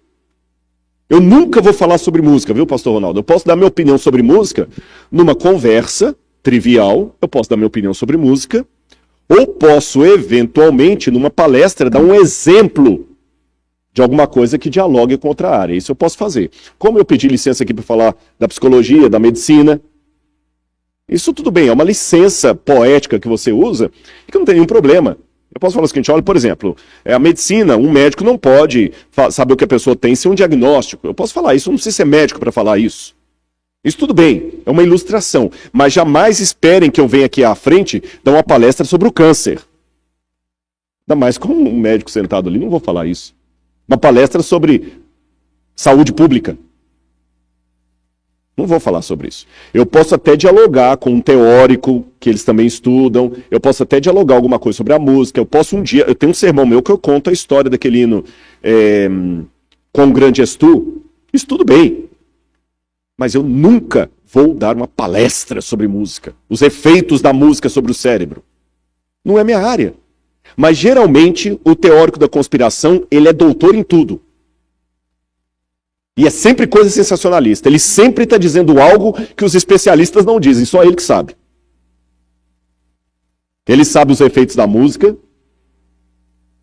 Eu nunca vou falar sobre música, viu, pastor Ronaldo? Eu posso dar minha opinião sobre música numa conversa trivial, eu posso dar minha opinião sobre música, ou posso, eventualmente, numa palestra, dar um exemplo de alguma coisa que dialogue com outra área. Isso eu posso fazer. Como eu pedi licença aqui para falar da psicologia, da medicina, isso tudo bem, é uma licença poética que você usa e que não tem nenhum problema. Eu posso falar o seguinte, olha, por exemplo, a medicina, um médico não pode saber o que a pessoa tem sem um diagnóstico. Eu posso falar isso, eu não preciso ser médico para falar isso. Isso tudo bem, é uma ilustração. Mas jamais esperem que eu venha aqui à frente dar uma palestra sobre o câncer. Ainda mais com um médico sentado ali, não vou falar isso. Uma palestra sobre saúde pública. Não vou falar sobre isso. Eu posso até dialogar com um teórico, que eles também estudam. Eu posso até dialogar alguma coisa sobre a música. Eu tenho um sermão meu que eu conto a história daquele hino Quão Grande És Tu. Isso tudo bem. Mas eu nunca vou dar uma palestra sobre música. Os efeitos da música sobre o cérebro. Não é minha área. Mas geralmente o teórico da conspiração, ele é doutor em tudo. E é sempre coisa sensacionalista. Ele sempre está dizendo algo que os especialistas não dizem, só ele que sabe. Ele sabe os efeitos da música,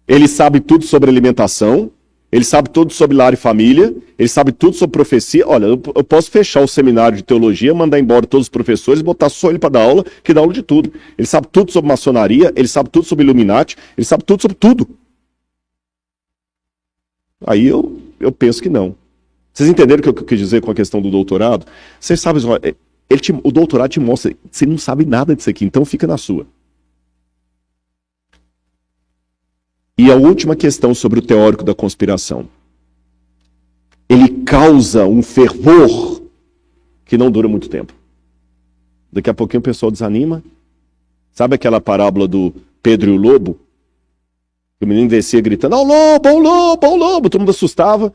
ele sabe tudo sobre alimentação, ele sabe tudo sobre lar e família, ele sabe tudo sobre profecia. Olha, eu posso fechar o seminário de teologia, mandar embora todos os professores, botar só ele para dar aula, que dá aula de tudo. Ele sabe tudo sobre maçonaria, ele sabe tudo sobre Illuminati, ele sabe tudo sobre tudo. Aí eu penso que não. Vocês entenderam o que eu quis dizer com a questão do doutorado? Vocês sabem, o doutorado te mostra, você não sabe nada disso aqui, então fica na sua. E a última questão sobre o teórico da conspiração. Ele causa um fervor que não dura muito tempo. Daqui a pouquinho o pessoal desanima. Sabe aquela parábola do Pedro e o lobo? O menino descia gritando, ao lobo, ao lobo, ao lobo. Todo mundo assustava.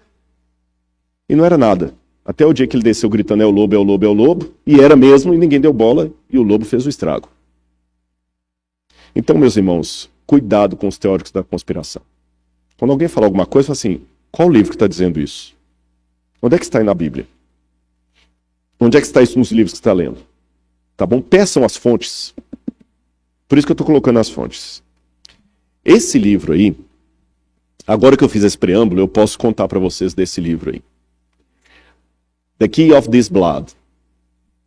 E não era nada. Até o dia que ele desceu gritando, é o lobo, é o lobo, é o lobo. E era mesmo, e ninguém deu bola, e o lobo fez o estrago. Então, meus irmãos, cuidado com os teóricos da conspiração. Quando alguém fala alguma coisa, fala assim, qual o livro que está dizendo isso? Onde é que está aí na Bíblia? Onde é que está isso nos livros que você está lendo? Tá bom? Peçam as fontes. Por isso que eu estou colocando as fontes. Esse livro aí, agora que eu fiz esse preâmbulo, eu posso contar para vocês desse livro aí. The Key of This Blood,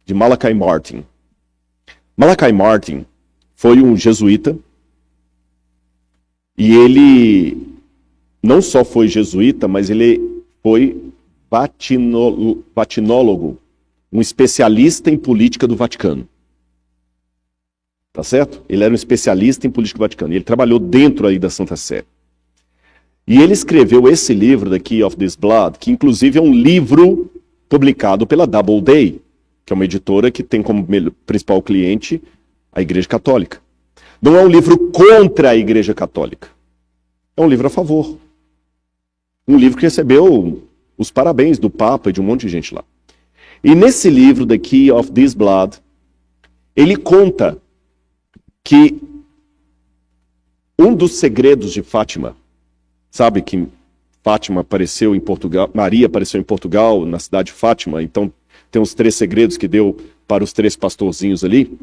de Malachi Martin. Malachi Martin foi um jesuíta, e ele não só foi jesuíta, mas ele foi vatinólogo, um especialista em política do Vaticano. Tá certo? Ele era um especialista em política do Vaticano, e ele trabalhou dentro aí da Santa Sé. E ele escreveu esse livro, The Key of This Blood, que inclusive é um livro publicado pela Doubleday, que é uma editora que tem como principal cliente a Igreja Católica. Não é um livro contra a Igreja Católica. É um livro a favor. Um livro que recebeu os parabéns do Papa e de um monte de gente lá. E nesse livro, The Key of This Blood, ele conta que um dos segredos de Fátima, sabe que Fátima apareceu em Portugal, Maria apareceu em Portugal, na cidade de Fátima, então tem os 3 segredos que deu para os 3 pastorzinhos ali,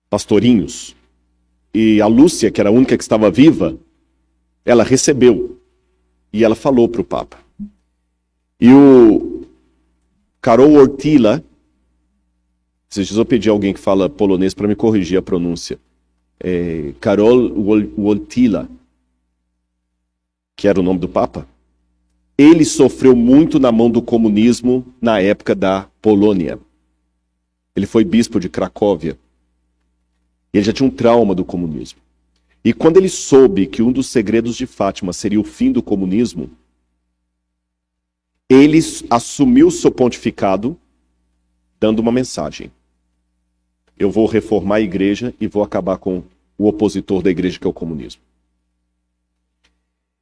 pastorinhos. E a Lúcia, que era a única que estava viva, ela recebeu e ela falou para o Papa. E o Karol Wojtyła, esses dias eu pedi a alguém que fala polonês para me corrigir a pronúncia, Karol Wojtyła, que era o nome do Papa, ele sofreu muito na mão do comunismo na época da Polônia. Ele foi bispo de Cracóvia. Ele já tinha um trauma do comunismo. E quando ele soube que um dos segredos de Fátima seria o fim do comunismo, ele assumiu o seu pontificado dando uma mensagem. Eu vou reformar a igreja e vou acabar com o opositor da igreja, que é o comunismo.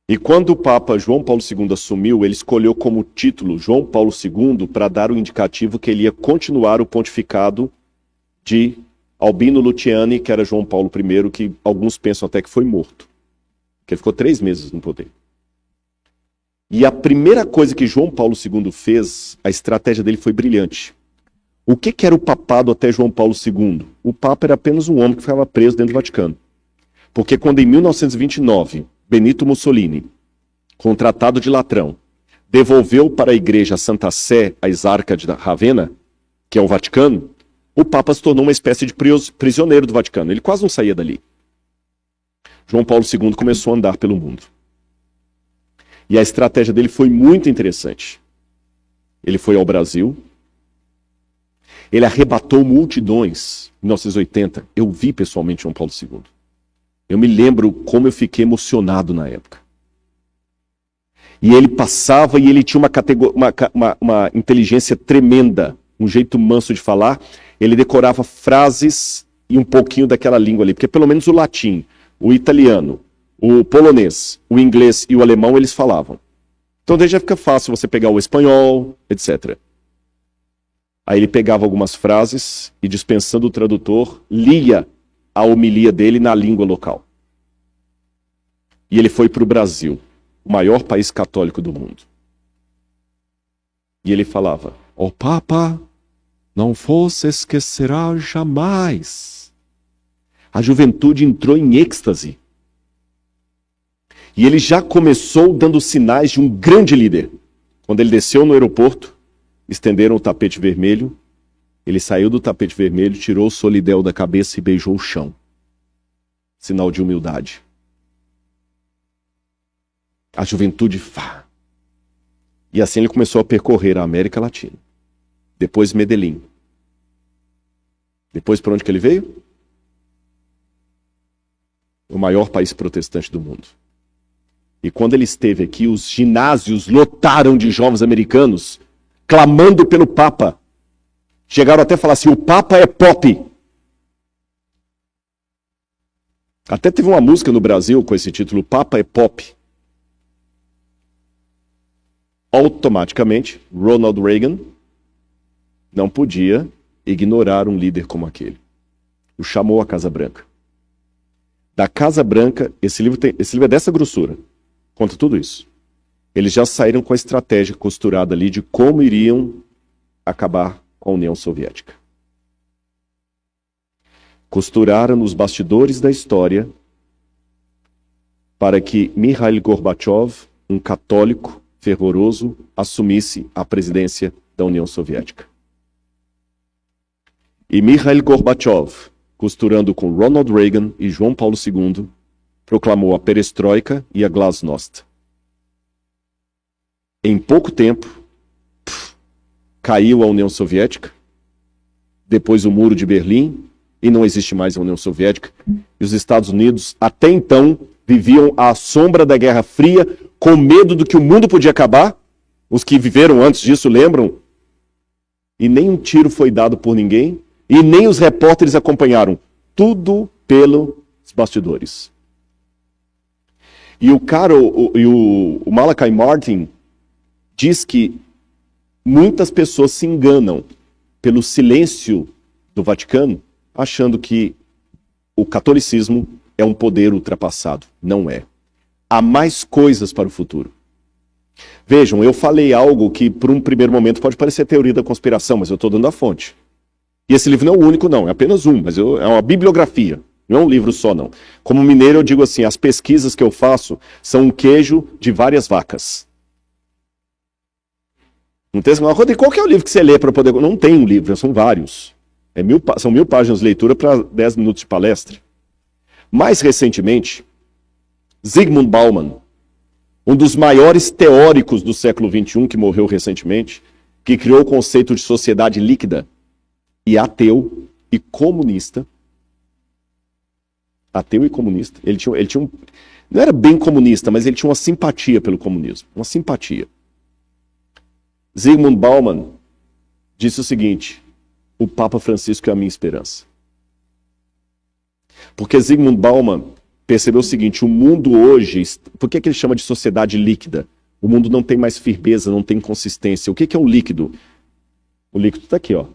E quando o Papa João Paulo II assumiu, ele escolheu como título João Paulo II para dar o indicativo que ele ia continuar o pontificado de Albino Luciani, que era João Paulo I, que alguns pensam até que foi morto. Que ele ficou 3 meses no poder. E a primeira coisa que João Paulo II fez, a estratégia dele foi brilhante. O que era o papado até João Paulo II? O Papa era apenas um homem que ficava preso dentro do Vaticano. Porque quando em 1929, Benito Mussolini, com o Tratado de Latrão, devolveu para a igreja a Santa Sé, a exarca de Ravenna, que é o Vaticano, o Papa se tornou uma espécie de prisioneiro do Vaticano. Ele quase não saía dali. João Paulo II começou a andar pelo mundo. E a estratégia dele foi muito interessante. Ele foi ao Brasil. Ele arrebatou multidões em 1980. Eu vi pessoalmente João Paulo II. Eu me lembro como eu fiquei emocionado na época. E ele passava e ele tinha uma inteligência tremenda, um jeito manso de falar. Ele decorava frases e um pouquinho daquela língua ali, porque pelo menos o latim, o italiano, o polonês, o inglês e o alemão eles falavam. Então daí já fica fácil você pegar o espanhol, etc. Aí ele pegava algumas frases e, dispensando o tradutor, lia a homilia dele na língua local. E ele foi para o Brasil, o maior país católico do mundo. E ele falava: "O Papa não vos esquecerá jamais." A juventude entrou em êxtase. E ele já começou dando sinais de um grande líder. Quando ele desceu no aeroporto, estenderam o tapete vermelho, ele saiu do tapete vermelho, tirou o solidel da cabeça e beijou o chão. Sinal de humildade. A juventude, E assim ele começou a percorrer a América Latina. Depois Medellín. Depois para onde que ele veio? O maior país protestante do mundo. E quando ele esteve aqui, os ginásios lotaram de jovens americanos clamando pelo Papa. Chegaram até a falar assim: o Papa é pop. Até teve uma música no Brasil com esse título, Papa é pop. Automaticamente, Ronald Reagan não podia ignorar um líder como aquele. O chamou à Casa Branca. Da Casa Branca, esse livro é dessa grossura. Conta tudo isso. Eles já saíram com a estratégia costurada ali de como iriam acabar com a União Soviética. Costuraram nos bastidores da história para que Mikhail Gorbachev, um católico fervoroso, assumisse a presidência da União Soviética. E Mikhail Gorbachev, costurando com Ronald Reagan e João Paulo II, proclamou a perestroika e a glasnost. Em pouco tempo, caiu a União Soviética, depois o Muro de Berlim, e não existe mais a União Soviética. E os Estados Unidos, até então, viviam à sombra da Guerra Fria, com medo do que o mundo podia acabar. Os que viveram antes disso lembram. E nem um tiro foi dado por ninguém, e nem os repórteres acompanharam. Tudo pelos bastidores. E o Malachi Martin diz que muitas pessoas se enganam pelo silêncio do Vaticano, achando que o catolicismo é um poder ultrapassado. Não é. Há mais coisas para o futuro. Vejam, eu falei algo que por um primeiro momento pode parecer teoria da conspiração, mas eu estou dando a fonte. E esse livro não é o único não, é apenas um, mas é uma bibliografia. Não é um livro só, não. Como mineiro, eu digo assim, as pesquisas que eu faço são um queijo de várias vacas. Não tem assim, qual que é o livro que você lê para poder... Não tem um livro, são vários. São 1000 páginas de leitura para 10 minutos de palestra. Mais recentemente, Zygmunt Bauman, um dos maiores teóricos do século XXI, que morreu recentemente, que criou o conceito de sociedade líquida e ateu e comunista, ateu e comunista. Ele tinha um, não era bem comunista, mas ele tinha uma simpatia pelo comunismo. Uma simpatia. Zygmunt Bauman disse o seguinte: o Papa Francisco é a minha esperança. Porque Zygmunt Bauman percebeu o seguinte: o mundo hoje, por que ele chama de sociedade líquida? O mundo não tem mais firmeza, não tem consistência. O que é o líquido? O líquido está aqui, ó.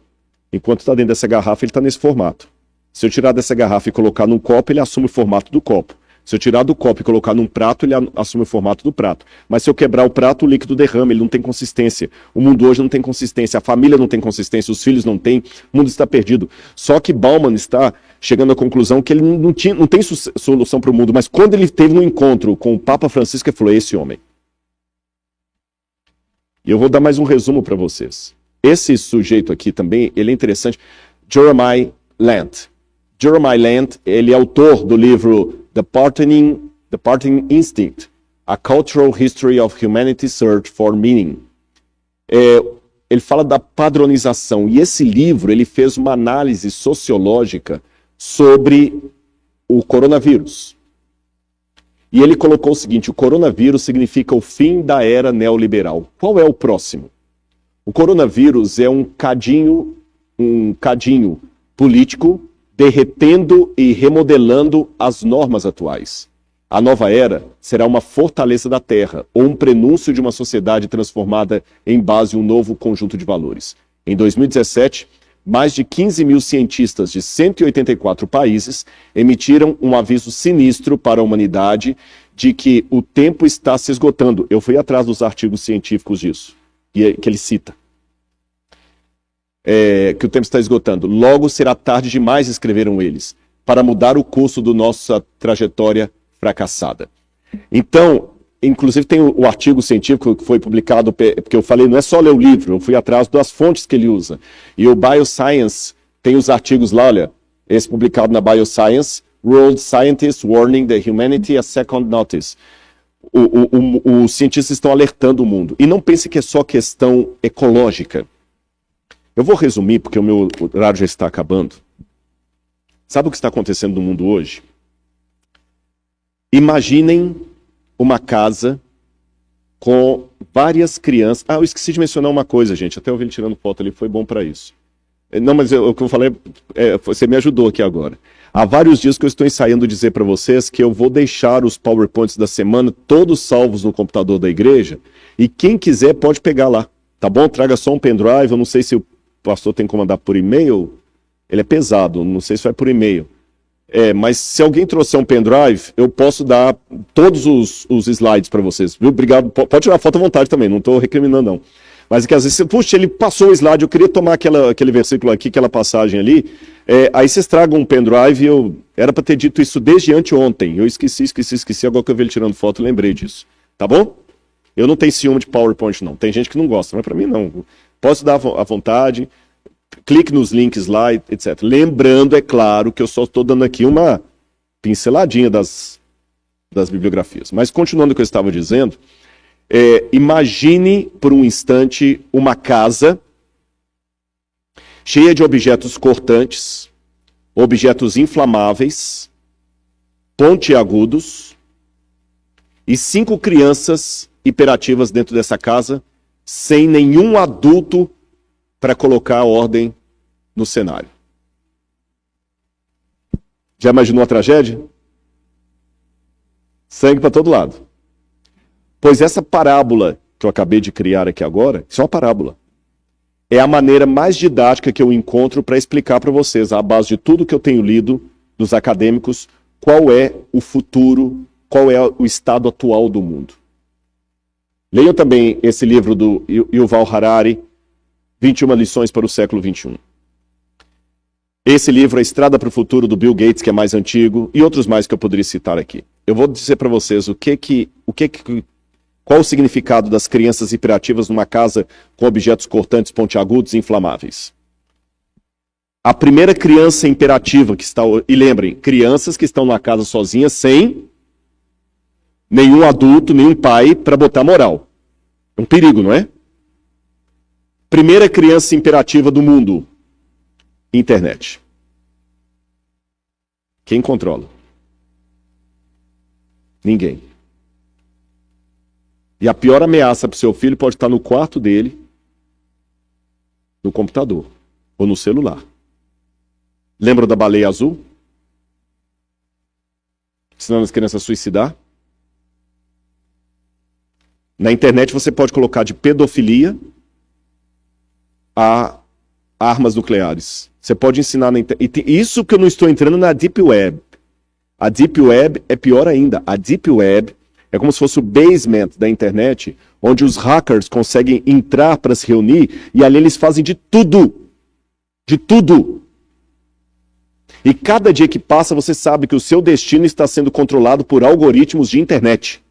Enquanto está dentro dessa garrafa, ele está nesse formato. Se eu tirar dessa garrafa e colocar num copo, ele assume o formato do copo. Se eu tirar do copo e colocar num prato, ele assume o formato do prato. Mas se eu quebrar o prato, o líquido derrama, ele não tem consistência. O mundo hoje não tem consistência, a família não tem consistência, os filhos não têm, o mundo está perdido. Só que Bauman está chegando à conclusão que ele não tem solução para o mundo, mas quando ele teve um encontro com o Papa Francisco, ele falou: esse homem. E eu vou dar mais um resumo para vocês. Esse sujeito aqui também, ele é interessante. Jeremiah Lant. Jeremiah Lant, ele é autor do livro The Parting Instinct, A Cultural History of Humanity's Search for Meaning. Ele fala da padronização, e esse livro ele fez uma análise sociológica sobre o coronavírus. E ele colocou o seguinte: o coronavírus significa o fim da era neoliberal. Qual é o próximo? O coronavírus é um cadinho político derretendo e remodelando as normas atuais. A nova era será uma fortaleza da Terra, ou um prenúncio de uma sociedade transformada em base a um novo conjunto de valores. Em 2017, mais de 15 mil cientistas de 184 países emitiram um aviso sinistro para a humanidade de que o tempo está se esgotando. Eu fui atrás dos artigos científicos disso, que ele cita. Que o tempo está esgotando. Logo será tarde demais, escreveram eles, para mudar o curso da nossa trajetória fracassada. Então, inclusive tem o artigo científico que foi publicado, porque eu falei, não é só ler o livro, eu fui atrás das fontes que ele usa. E o Bioscience tem os artigos lá, olha, esse publicado na Bioscience, World Scientists Warning the Humanity a Second Notice. Os cientistas estão alertando o mundo. E não pense que é só questão ecológica. Eu vou resumir, porque o meu horário já está acabando. Sabe o que está acontecendo no mundo hoje? Imaginem uma casa com várias crianças. Eu esqueci de mencionar uma coisa, gente. Até eu vi ele tirando foto ali, foi bom para isso. Não, mas o que eu falei, você me ajudou aqui agora. Há vários dias que eu estou ensaiando dizer para vocês que eu vou deixar os PowerPoints da semana todos salvos no computador da igreja, e quem quiser pode pegar lá, tá bom? Traga só um pendrive, eu não sei se o pastor tem que mandar por e-mail, ele é pesado, não sei se vai por e-mail. Mas se alguém trouxer um pendrive, eu posso dar todos os slides para vocês, viu? Obrigado, pode tirar foto à vontade também, não estou recriminando não. Mas é que às vezes, puxa, ele passou o slide, eu queria tomar aquele versículo aqui, aquela passagem ali, aí vocês tragam um pendrive, eu era para ter dito isso desde anteontem, eu esqueci, agora que eu vi ele tirando foto, lembrei disso, tá bom? Eu não tenho ciúme de PowerPoint não, tem gente que não gosta, mas para mim não, posso dar à vontade, clique nos links lá, etc. Lembrando, é claro, que eu só estou dando aqui uma pinceladinha das bibliografias, mas continuando o que eu estava dizendo, imagine por um instante uma casa cheia de objetos cortantes, objetos inflamáveis, pontiagudos e 5 crianças hiperativas dentro dessa casa, sem nenhum adulto para colocar ordem no cenário. Já imaginou a tragédia? Sangue para todo lado. Pois essa parábola que eu acabei de criar aqui agora, isso é uma parábola. É a maneira mais didática que eu encontro para explicar para vocês, à base de tudo que eu tenho lido dos acadêmicos, qual é o futuro, qual é o estado atual do mundo. Leiam também esse livro do Yuval Harari, 21 lições para o século XXI. Esse livro, A Estrada para o Futuro, do Bill Gates, que é mais antigo, e outros mais que eu poderia citar aqui. Eu vou dizer para vocês qual o significado das crianças hiperativas numa casa com objetos cortantes, pontiagudos e inflamáveis. A primeira criança imperativa que está... E lembrem, crianças que estão numa casa sozinhas sem nenhum adulto, nenhum pai para botar moral. É um perigo, não é? Primeira criança imperativa do mundo. Internet. Quem controla? Ninguém. E a pior ameaça para o seu filho pode estar no quarto dele, no computador ou no celular. Lembra da baleia azul? Ensinando as crianças a suicidar? Na internet você pode colocar de pedofilia a armas nucleares. Você pode ensinar na internet. Isso que eu não estou entrando na Deep Web. A Deep Web é pior ainda. A Deep Web é como se fosse o basement da internet, onde os hackers conseguem entrar para se reunir e ali eles fazem de tudo. De tudo. E cada dia que passa você sabe que o seu destino está sendo controlado por algoritmos de internet.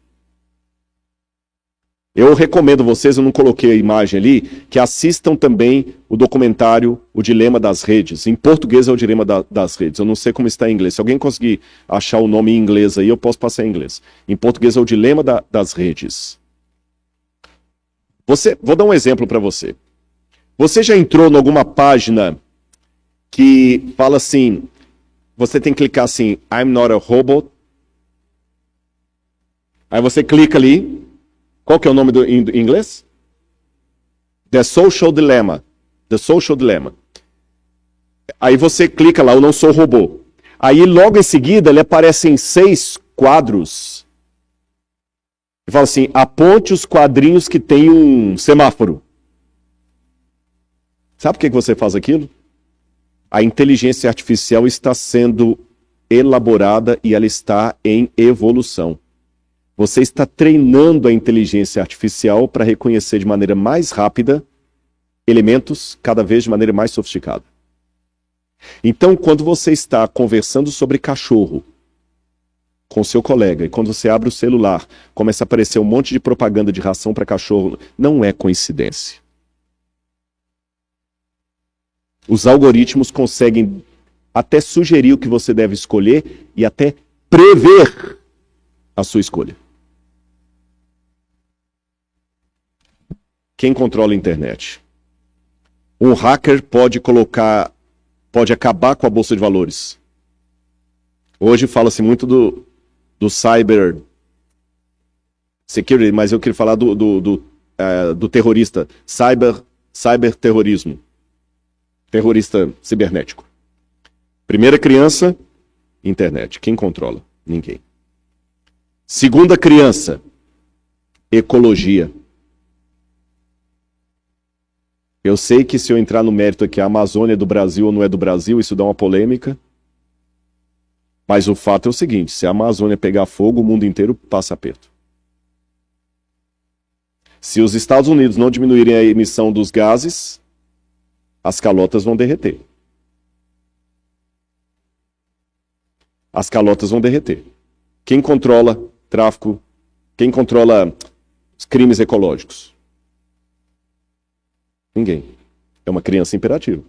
Eu recomendo vocês, eu não coloquei a imagem ali, que assistam também o documentário O Dilema das Redes. Em português é O Dilema das Redes, eu não sei como está em inglês. Se alguém conseguir achar o nome em inglês aí, eu posso passar em inglês. Em português é O Dilema das Redes. Vou dar um exemplo para você. Você já entrou em alguma página que fala assim, você tem que clicar assim, I'm not a robot. Aí você clica ali. Qual que é o nome em inglês? The Social Dilemma. The Social Dilemma. Aí você clica lá, eu não sou robô. Aí logo em seguida ele aparece em 6 quadros. E fala assim, aponte os quadrinhos que tem um semáforo. Sabe por que você faz aquilo? A inteligência artificial está sendo elaborada e ela está em evolução. Você está treinando a inteligência artificial para reconhecer de maneira mais rápida elementos cada vez de maneira mais sofisticada. Então, quando você está conversando sobre cachorro com seu colega e quando você abre o celular, começa a aparecer um monte de propaganda de ração para cachorro, não é coincidência. Os algoritmos conseguem até sugerir o que você deve escolher e até prever a sua escolha. Quem controla a internet? Um hacker pode acabar com a bolsa de valores. Hoje fala-se muito do cyber security, mas eu queria falar do terrorista, cyberterrorismo, terrorista cibernético. Primeira criança, internet. Quem controla? Ninguém. Segunda criança, ecologia. Eu sei que se eu entrar no mérito aqui, a Amazônia é do Brasil ou não é do Brasil, isso dá uma polêmica. Mas o fato é o seguinte, se a Amazônia pegar fogo, o mundo inteiro passa aperto. Se os Estados Unidos não diminuírem a emissão dos gases, as calotas vão derreter. As calotas vão derreter. Quem controla tráfico? Quem controla os crimes ecológicos? Ninguém. É uma criança imperativa.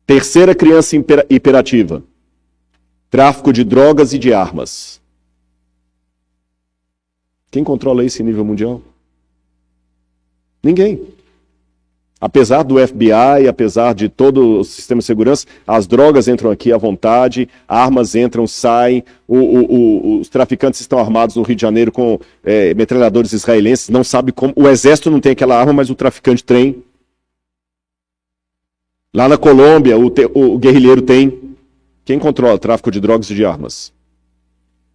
Terceira criança hiperativa. Tráfico de drogas e de armas. Quem controla isso em nível mundial? Ninguém. Apesar do FBI, apesar de todo o sistema de segurança, as drogas entram aqui à vontade, armas entram, saem, os traficantes estão armados no Rio de Janeiro com metralhadores israelenses, não sabe como, o exército não tem aquela arma, mas o traficante tem. Lá na Colômbia, o guerrilheiro tem. Quem controla o tráfico de drogas e de armas?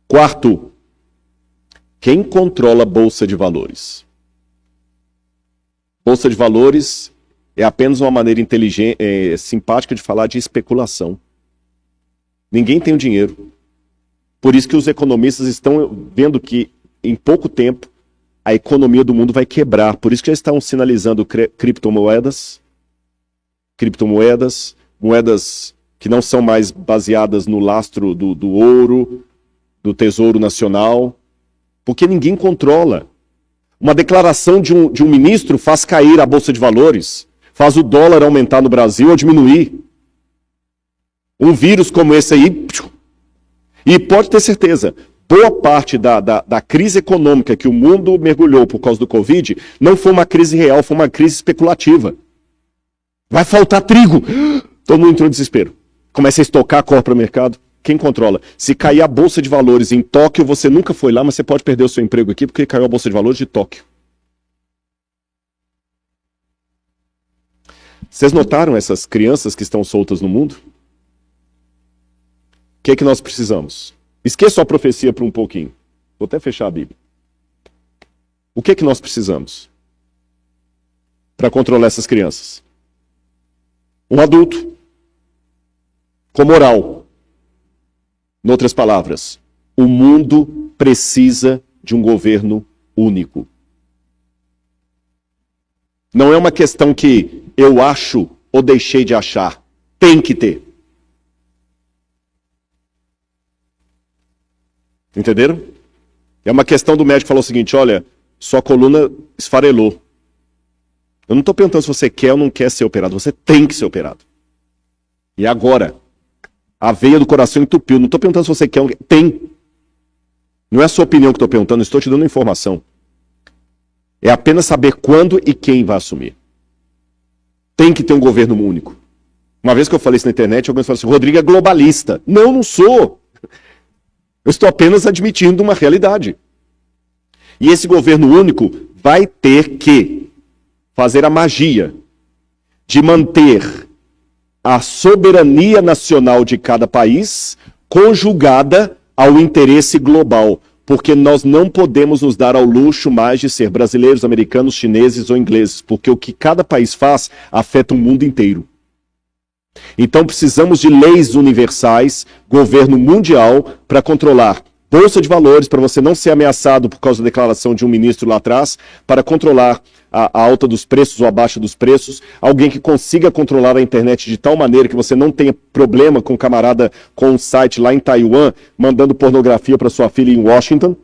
Quarto, quem controla a Bolsa de Valores? Bolsa de Valores é apenas uma maneira inteligente, simpática de falar de especulação. Ninguém tem o dinheiro. Por isso que os economistas estão vendo que, em pouco tempo, a economia do mundo vai quebrar. Por isso que já estão sinalizando criptomoedas, moedas que não são mais baseadas no lastro do ouro, do Tesouro Nacional, porque ninguém controla. Uma declaração de um ministro faz cair a Bolsa de Valores, faz o dólar aumentar no Brasil ou diminuir. Um vírus como esse aí, e pode ter certeza, boa parte da crise econômica que o mundo mergulhou por causa do Covid não foi uma crise real, foi uma crise especulativa. Vai faltar trigo. Todo mundo entrou em desespero. Começa a estocar, corre para o mercado. Quem controla? Se cair a Bolsa de Valores em Tóquio, você nunca foi lá, mas você pode perder o seu emprego aqui porque caiu a Bolsa de Valores de Tóquio. Vocês notaram essas crianças que estão soltas no mundo? O que é que nós precisamos? Esqueça a profecia por um pouquinho. Vou até fechar a Bíblia. O que é que nós precisamos para controlar essas crianças? Um adulto com moral. Em outras palavras, o mundo precisa de um governo único. Não é uma questão que eu acho ou deixei de achar. Tem que ter. Entenderam? É uma questão do médico que falou o seguinte, olha, sua coluna esfarelou. Eu não estou perguntando se você quer ou não quer ser operado, você tem que ser operado. E agora? A veia do coração entupiu. Não estou perguntando se você quer ou não quer. Tem. Não é a sua opinião que estou perguntando, estou te dando informação. É apenas saber quando e quem vai assumir. Tem que ter um governo único. Uma vez que eu falei isso na internet, alguém falou assim, Rodrigo é globalista. Não, não sou. Eu estou apenas admitindo uma realidade. E esse governo único vai ter que fazer a magia de manter a soberania nacional de cada país conjugada ao interesse global. Porque nós não podemos nos dar ao luxo mais de ser brasileiros, americanos, chineses ou ingleses. Porque o que cada país faz afeta o mundo inteiro. Então precisamos de leis universais, governo mundial, para controlar bolsa de valores, para você não ser ameaçado por causa da declaração de um ministro lá atrás, para controlar a alta dos preços ou a baixa dos preços, alguém que consiga controlar a internet de tal maneira que você não tenha problema com um camarada com um site lá em Taiwan, mandando pornografia para sua filha em Washington.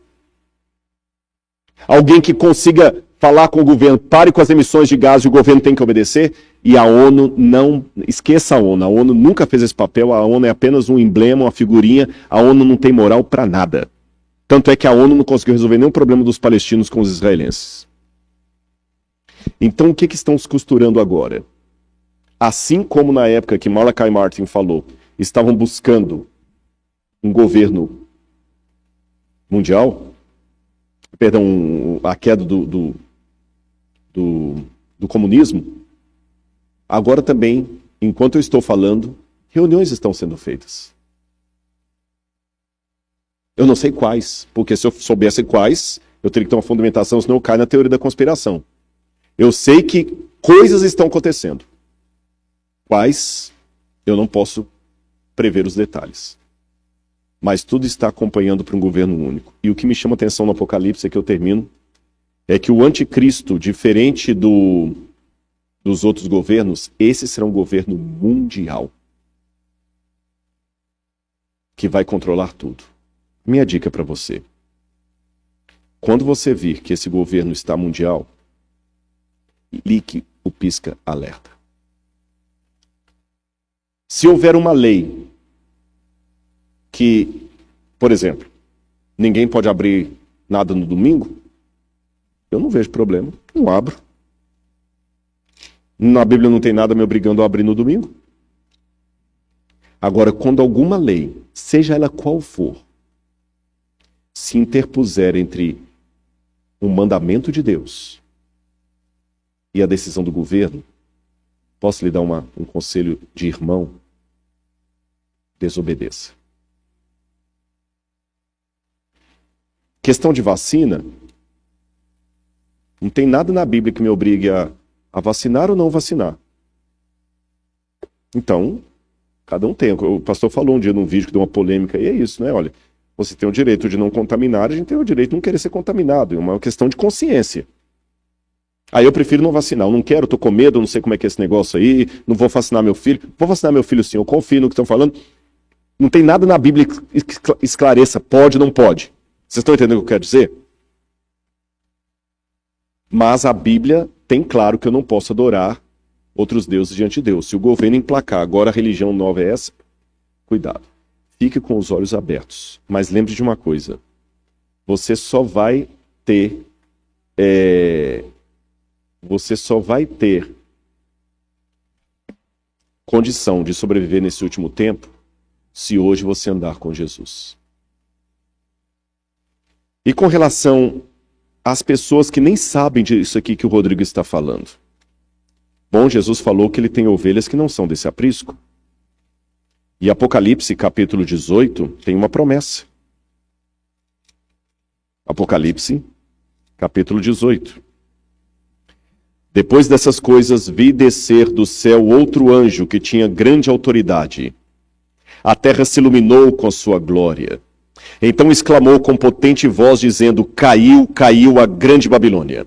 Alguém que consiga falar com o governo, pare com as emissões de gás e o governo tem que obedecer. E a ONU não... Esqueça a ONU nunca fez esse papel, a ONU é apenas um emblema, uma figurinha, a ONU não tem moral para nada. Tanto é que a ONU não conseguiu resolver nenhum problema dos palestinos com os israelenses. Então o que estão se costurando agora? Assim como na época que Malachi Martin falou, estavam buscando um governo mundial, perdão, a queda do comunismo, agora também, enquanto eu estou falando, reuniões estão sendo feitas. Eu não sei quais, porque se eu soubesse quais, eu teria que ter uma fundamentação, senão eu caio na teoria da conspiração. Eu sei que coisas estão acontecendo. Quais, eu não posso prever os detalhes. Mas tudo está acompanhando para um governo único. E o que me chama a atenção no Apocalipse, é que eu termino, é que o anticristo, diferente dos outros governos, esse será um governo mundial. Que vai controlar tudo. Minha dica para você. Quando você vir que esse governo está mundial, ligue o pisca-alerta. Se houver uma lei que, por exemplo, ninguém pode abrir nada no domingo, eu não vejo problema, não abro. Na Bíblia não tem nada me obrigando a abrir no domingo. Agora, quando alguma lei, seja ela qual for, se interpuser entre um mandamento de Deus e a decisão do governo, posso lhe dar um conselho de irmão? Desobedeça. Questão de vacina, não tem nada na Bíblia que me obrigue a vacinar ou não vacinar. Então, cada um tem. O pastor falou um dia num vídeo que deu uma polêmica, e é isso, né? Olha, você tem o direito de não contaminar, a gente tem o direito de não querer ser contaminado. É uma questão de consciência. Aí eu prefiro não vacinar, eu não quero, tô com medo, eu não sei como é que é esse negócio aí, não vou vacinar meu filho. Vou vacinar meu filho sim, eu confio no que estão falando. Não tem nada na Bíblia que esclareça, pode ou não pode. Vocês estão entendendo o que eu quero dizer? Mas a Bíblia tem claro que eu não posso adorar outros deuses diante de Deus. Se o governo emplacar, agora a religião nova é essa, cuidado. Fique com os olhos abertos. Mas lembre de uma coisa. Você só vai ter condição de sobreviver nesse último tempo se hoje você andar com Jesus. E com relação às pessoas que nem sabem disso aqui que o Rodrigo está falando. Bom, Jesus falou que ele tem ovelhas que não são desse aprisco. E Apocalipse, capítulo 18, tem uma promessa. Apocalipse, capítulo 18. Depois dessas coisas, vi descer do céu outro anjo que tinha grande autoridade. A terra se iluminou com a sua glória. Então exclamou com potente voz, dizendo: Caiu, caiu a grande Babilônia.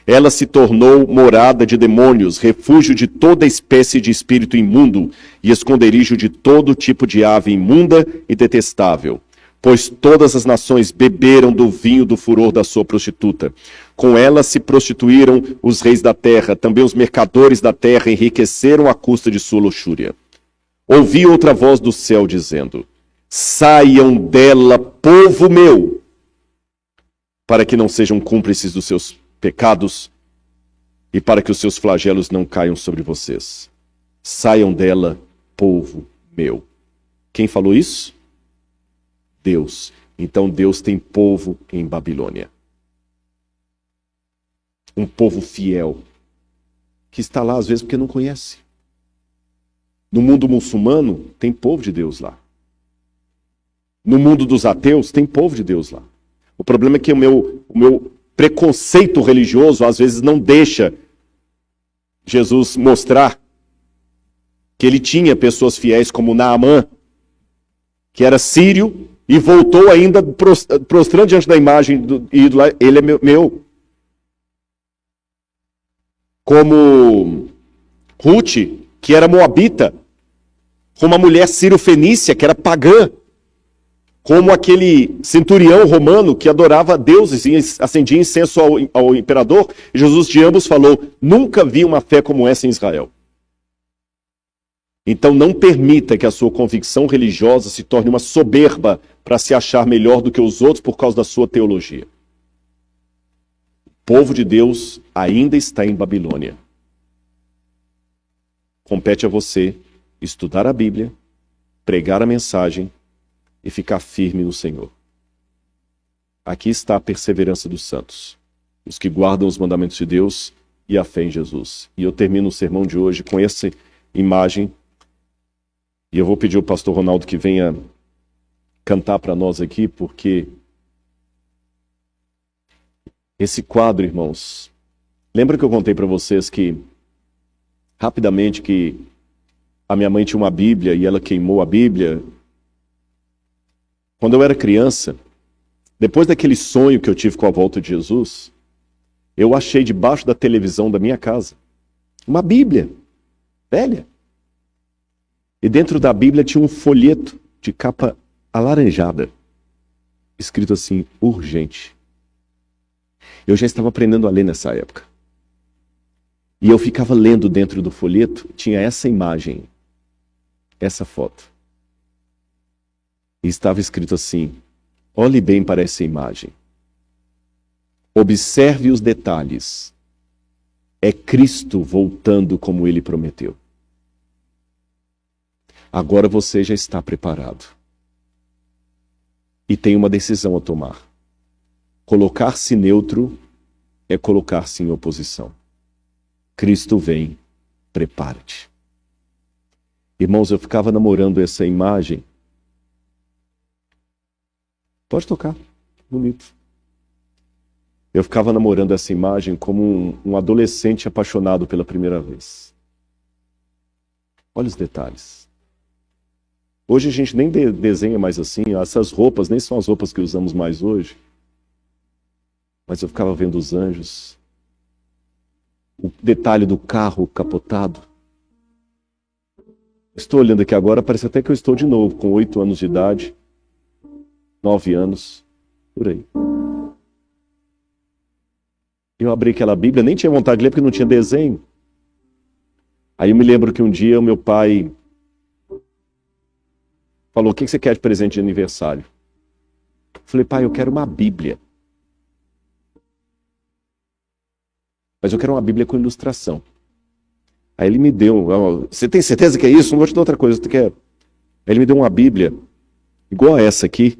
Ela se tornou morada de demônios, refúgio de toda espécie de espírito imundo e esconderijo de todo tipo de ave imunda e detestável. Pois todas as nações beberam do vinho do furor da sua prostituta. Com ela se prostituíram os reis da terra, também os mercadores da terra enriqueceram à custa de sua luxúria. Ouvi outra voz do céu dizendo: Saiam dela, povo meu, para que não sejam cúmplices dos seus pecados e para que os seus flagelos não caiam sobre vocês. Saiam dela, povo meu. Quem falou isso? Deus. Então Deus tem povo em Babilônia. Um povo fiel, que está lá às vezes porque não conhece. No mundo muçulmano, tem povo de Deus lá. No mundo dos ateus, tem povo de Deus lá. O problema é que o meu preconceito religioso às vezes não deixa Jesus mostrar que ele tinha pessoas fiéis como Naamã, que era sírio e voltou ainda prostrando diante da imagem do ídolo. Ele é meu. Como Ruth, que era moabita, como a mulher sírio-fenícia, que era pagã, como aquele centurião romano que adorava deuses e acendia incenso ao imperador. Jesus de ambos falou: nunca vi uma fé como essa em Israel. Então não permita que a sua convicção religiosa se torne uma soberba para se achar melhor do que os outros por causa da sua teologia. O povo de Deus ainda está em Babilônia. Compete a você estudar a Bíblia, pregar a mensagem e ficar firme no Senhor. Aqui está a perseverança dos santos, os que guardam os mandamentos de Deus e a fé em Jesus. E eu termino o sermão de hoje com essa imagem, e eu vou pedir ao pastor Ronaldo que venha cantar para nós aqui, porque esse quadro, irmãos, lembra que eu contei para vocês que, rapidamente, que a minha mãe tinha uma Bíblia e ela queimou a Bíblia? Quando eu era criança, depois daquele sonho que eu tive com a volta de Jesus, eu achei debaixo da televisão da minha casa uma Bíblia velha. E dentro da Bíblia tinha um folheto de capa alaranjada, escrito assim: urgente. Eu já estava aprendendo a ler nessa época. E eu ficava lendo dentro do folheto, tinha essa imagem, essa foto. E estava escrito assim: olhe bem para essa imagem. Observe os detalhes. É Cristo voltando como ele prometeu. Agora você já está preparado. E tem uma decisão a tomar. Colocar-se neutro é colocar-se em oposição. Cristo vem, prepare-te. Irmãos, eu ficava namorando essa imagem. Pode tocar, bonito. Eu ficava namorando essa imagem como um adolescente apaixonado pela primeira vez. Olha os detalhes. Hoje a gente nem desenha mais assim, essas roupas nem são as roupas que usamos mais hoje. Mas eu ficava vendo os anjos, o detalhe do carro capotado. Estou olhando aqui agora, parece até que eu estou de novo, com 8 anos de idade, 9 anos, por aí. Eu abri aquela Bíblia, nem tinha vontade de ler porque não tinha desenho. Aí eu me lembro que um dia o meu pai falou: o que você quer de presente de aniversário? Eu falei: pai, eu quero uma Bíblia. Mas eu quero uma Bíblia com ilustração. Aí ele me deu: você tem certeza que é isso? Não vou te dar outra coisa, tu quer? Aí ele me deu uma Bíblia igual a essa aqui.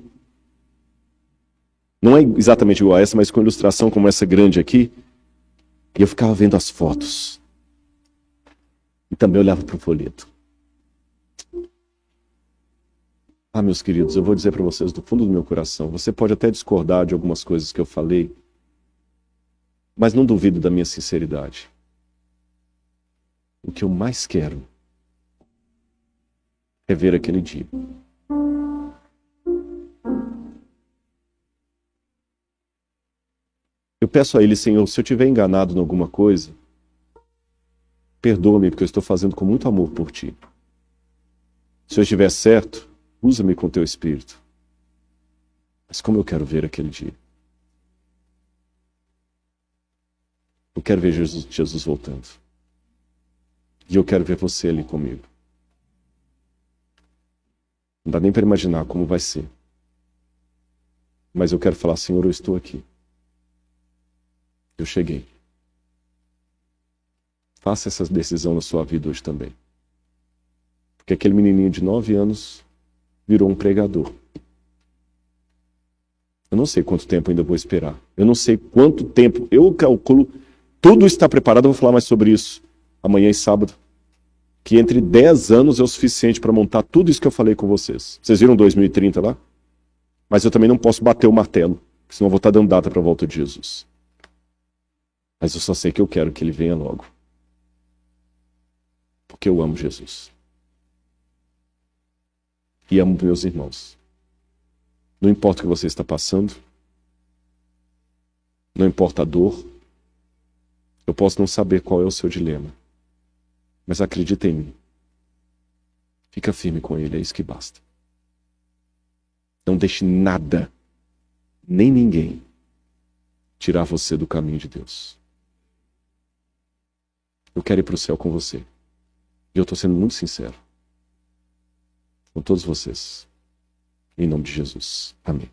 Não é exatamente igual a essa, mas com ilustração como essa grande aqui. E eu ficava vendo as fotos. E também olhava para o folheto. Ah, meus queridos, eu vou dizer para vocês do fundo do meu coração, você pode até discordar de algumas coisas que eu falei, mas não duvido da minha sinceridade. O que eu mais quero é ver aquele dia. Eu peço a Ele, Senhor, se eu estiver enganado em alguma coisa, perdoa-me, porque eu estou fazendo com muito amor por Ti. Se eu estiver certo, usa-me com Teu Espírito. Mas como eu quero ver aquele dia? Eu quero ver Jesus voltando. E eu quero ver você ali comigo. Não dá nem para imaginar como vai ser. Mas eu quero falar, Senhor, eu estou aqui. Eu cheguei. Faça essa decisão na sua vida hoje também. Porque aquele menininho de 9 anos virou um pregador. Eu não sei quanto tempo ainda vou esperar. Eu não sei quanto tempo. Eu calculo, tudo está preparado, eu vou falar mais sobre isso amanhã e sábado. Que entre 10 anos é o suficiente para montar tudo isso que eu falei com vocês. Vocês viram 2030 lá? Mas eu também não posso bater o martelo, senão eu vou estar dando data para a volta de Jesus. Mas eu só sei que eu quero que ele venha logo. Porque eu amo Jesus. E amo meus irmãos. Não importa o que você está passando. Não importa a dor. Eu posso não saber qual é o seu dilema. Mas acredita em mim. Fica firme com ele, é isso que basta. Não deixe nada, nem ninguém, tirar você do caminho de Deus. Eu quero ir para o céu com você. E eu estou sendo muito sincero. Com todos vocês. Em nome de Jesus. Amém.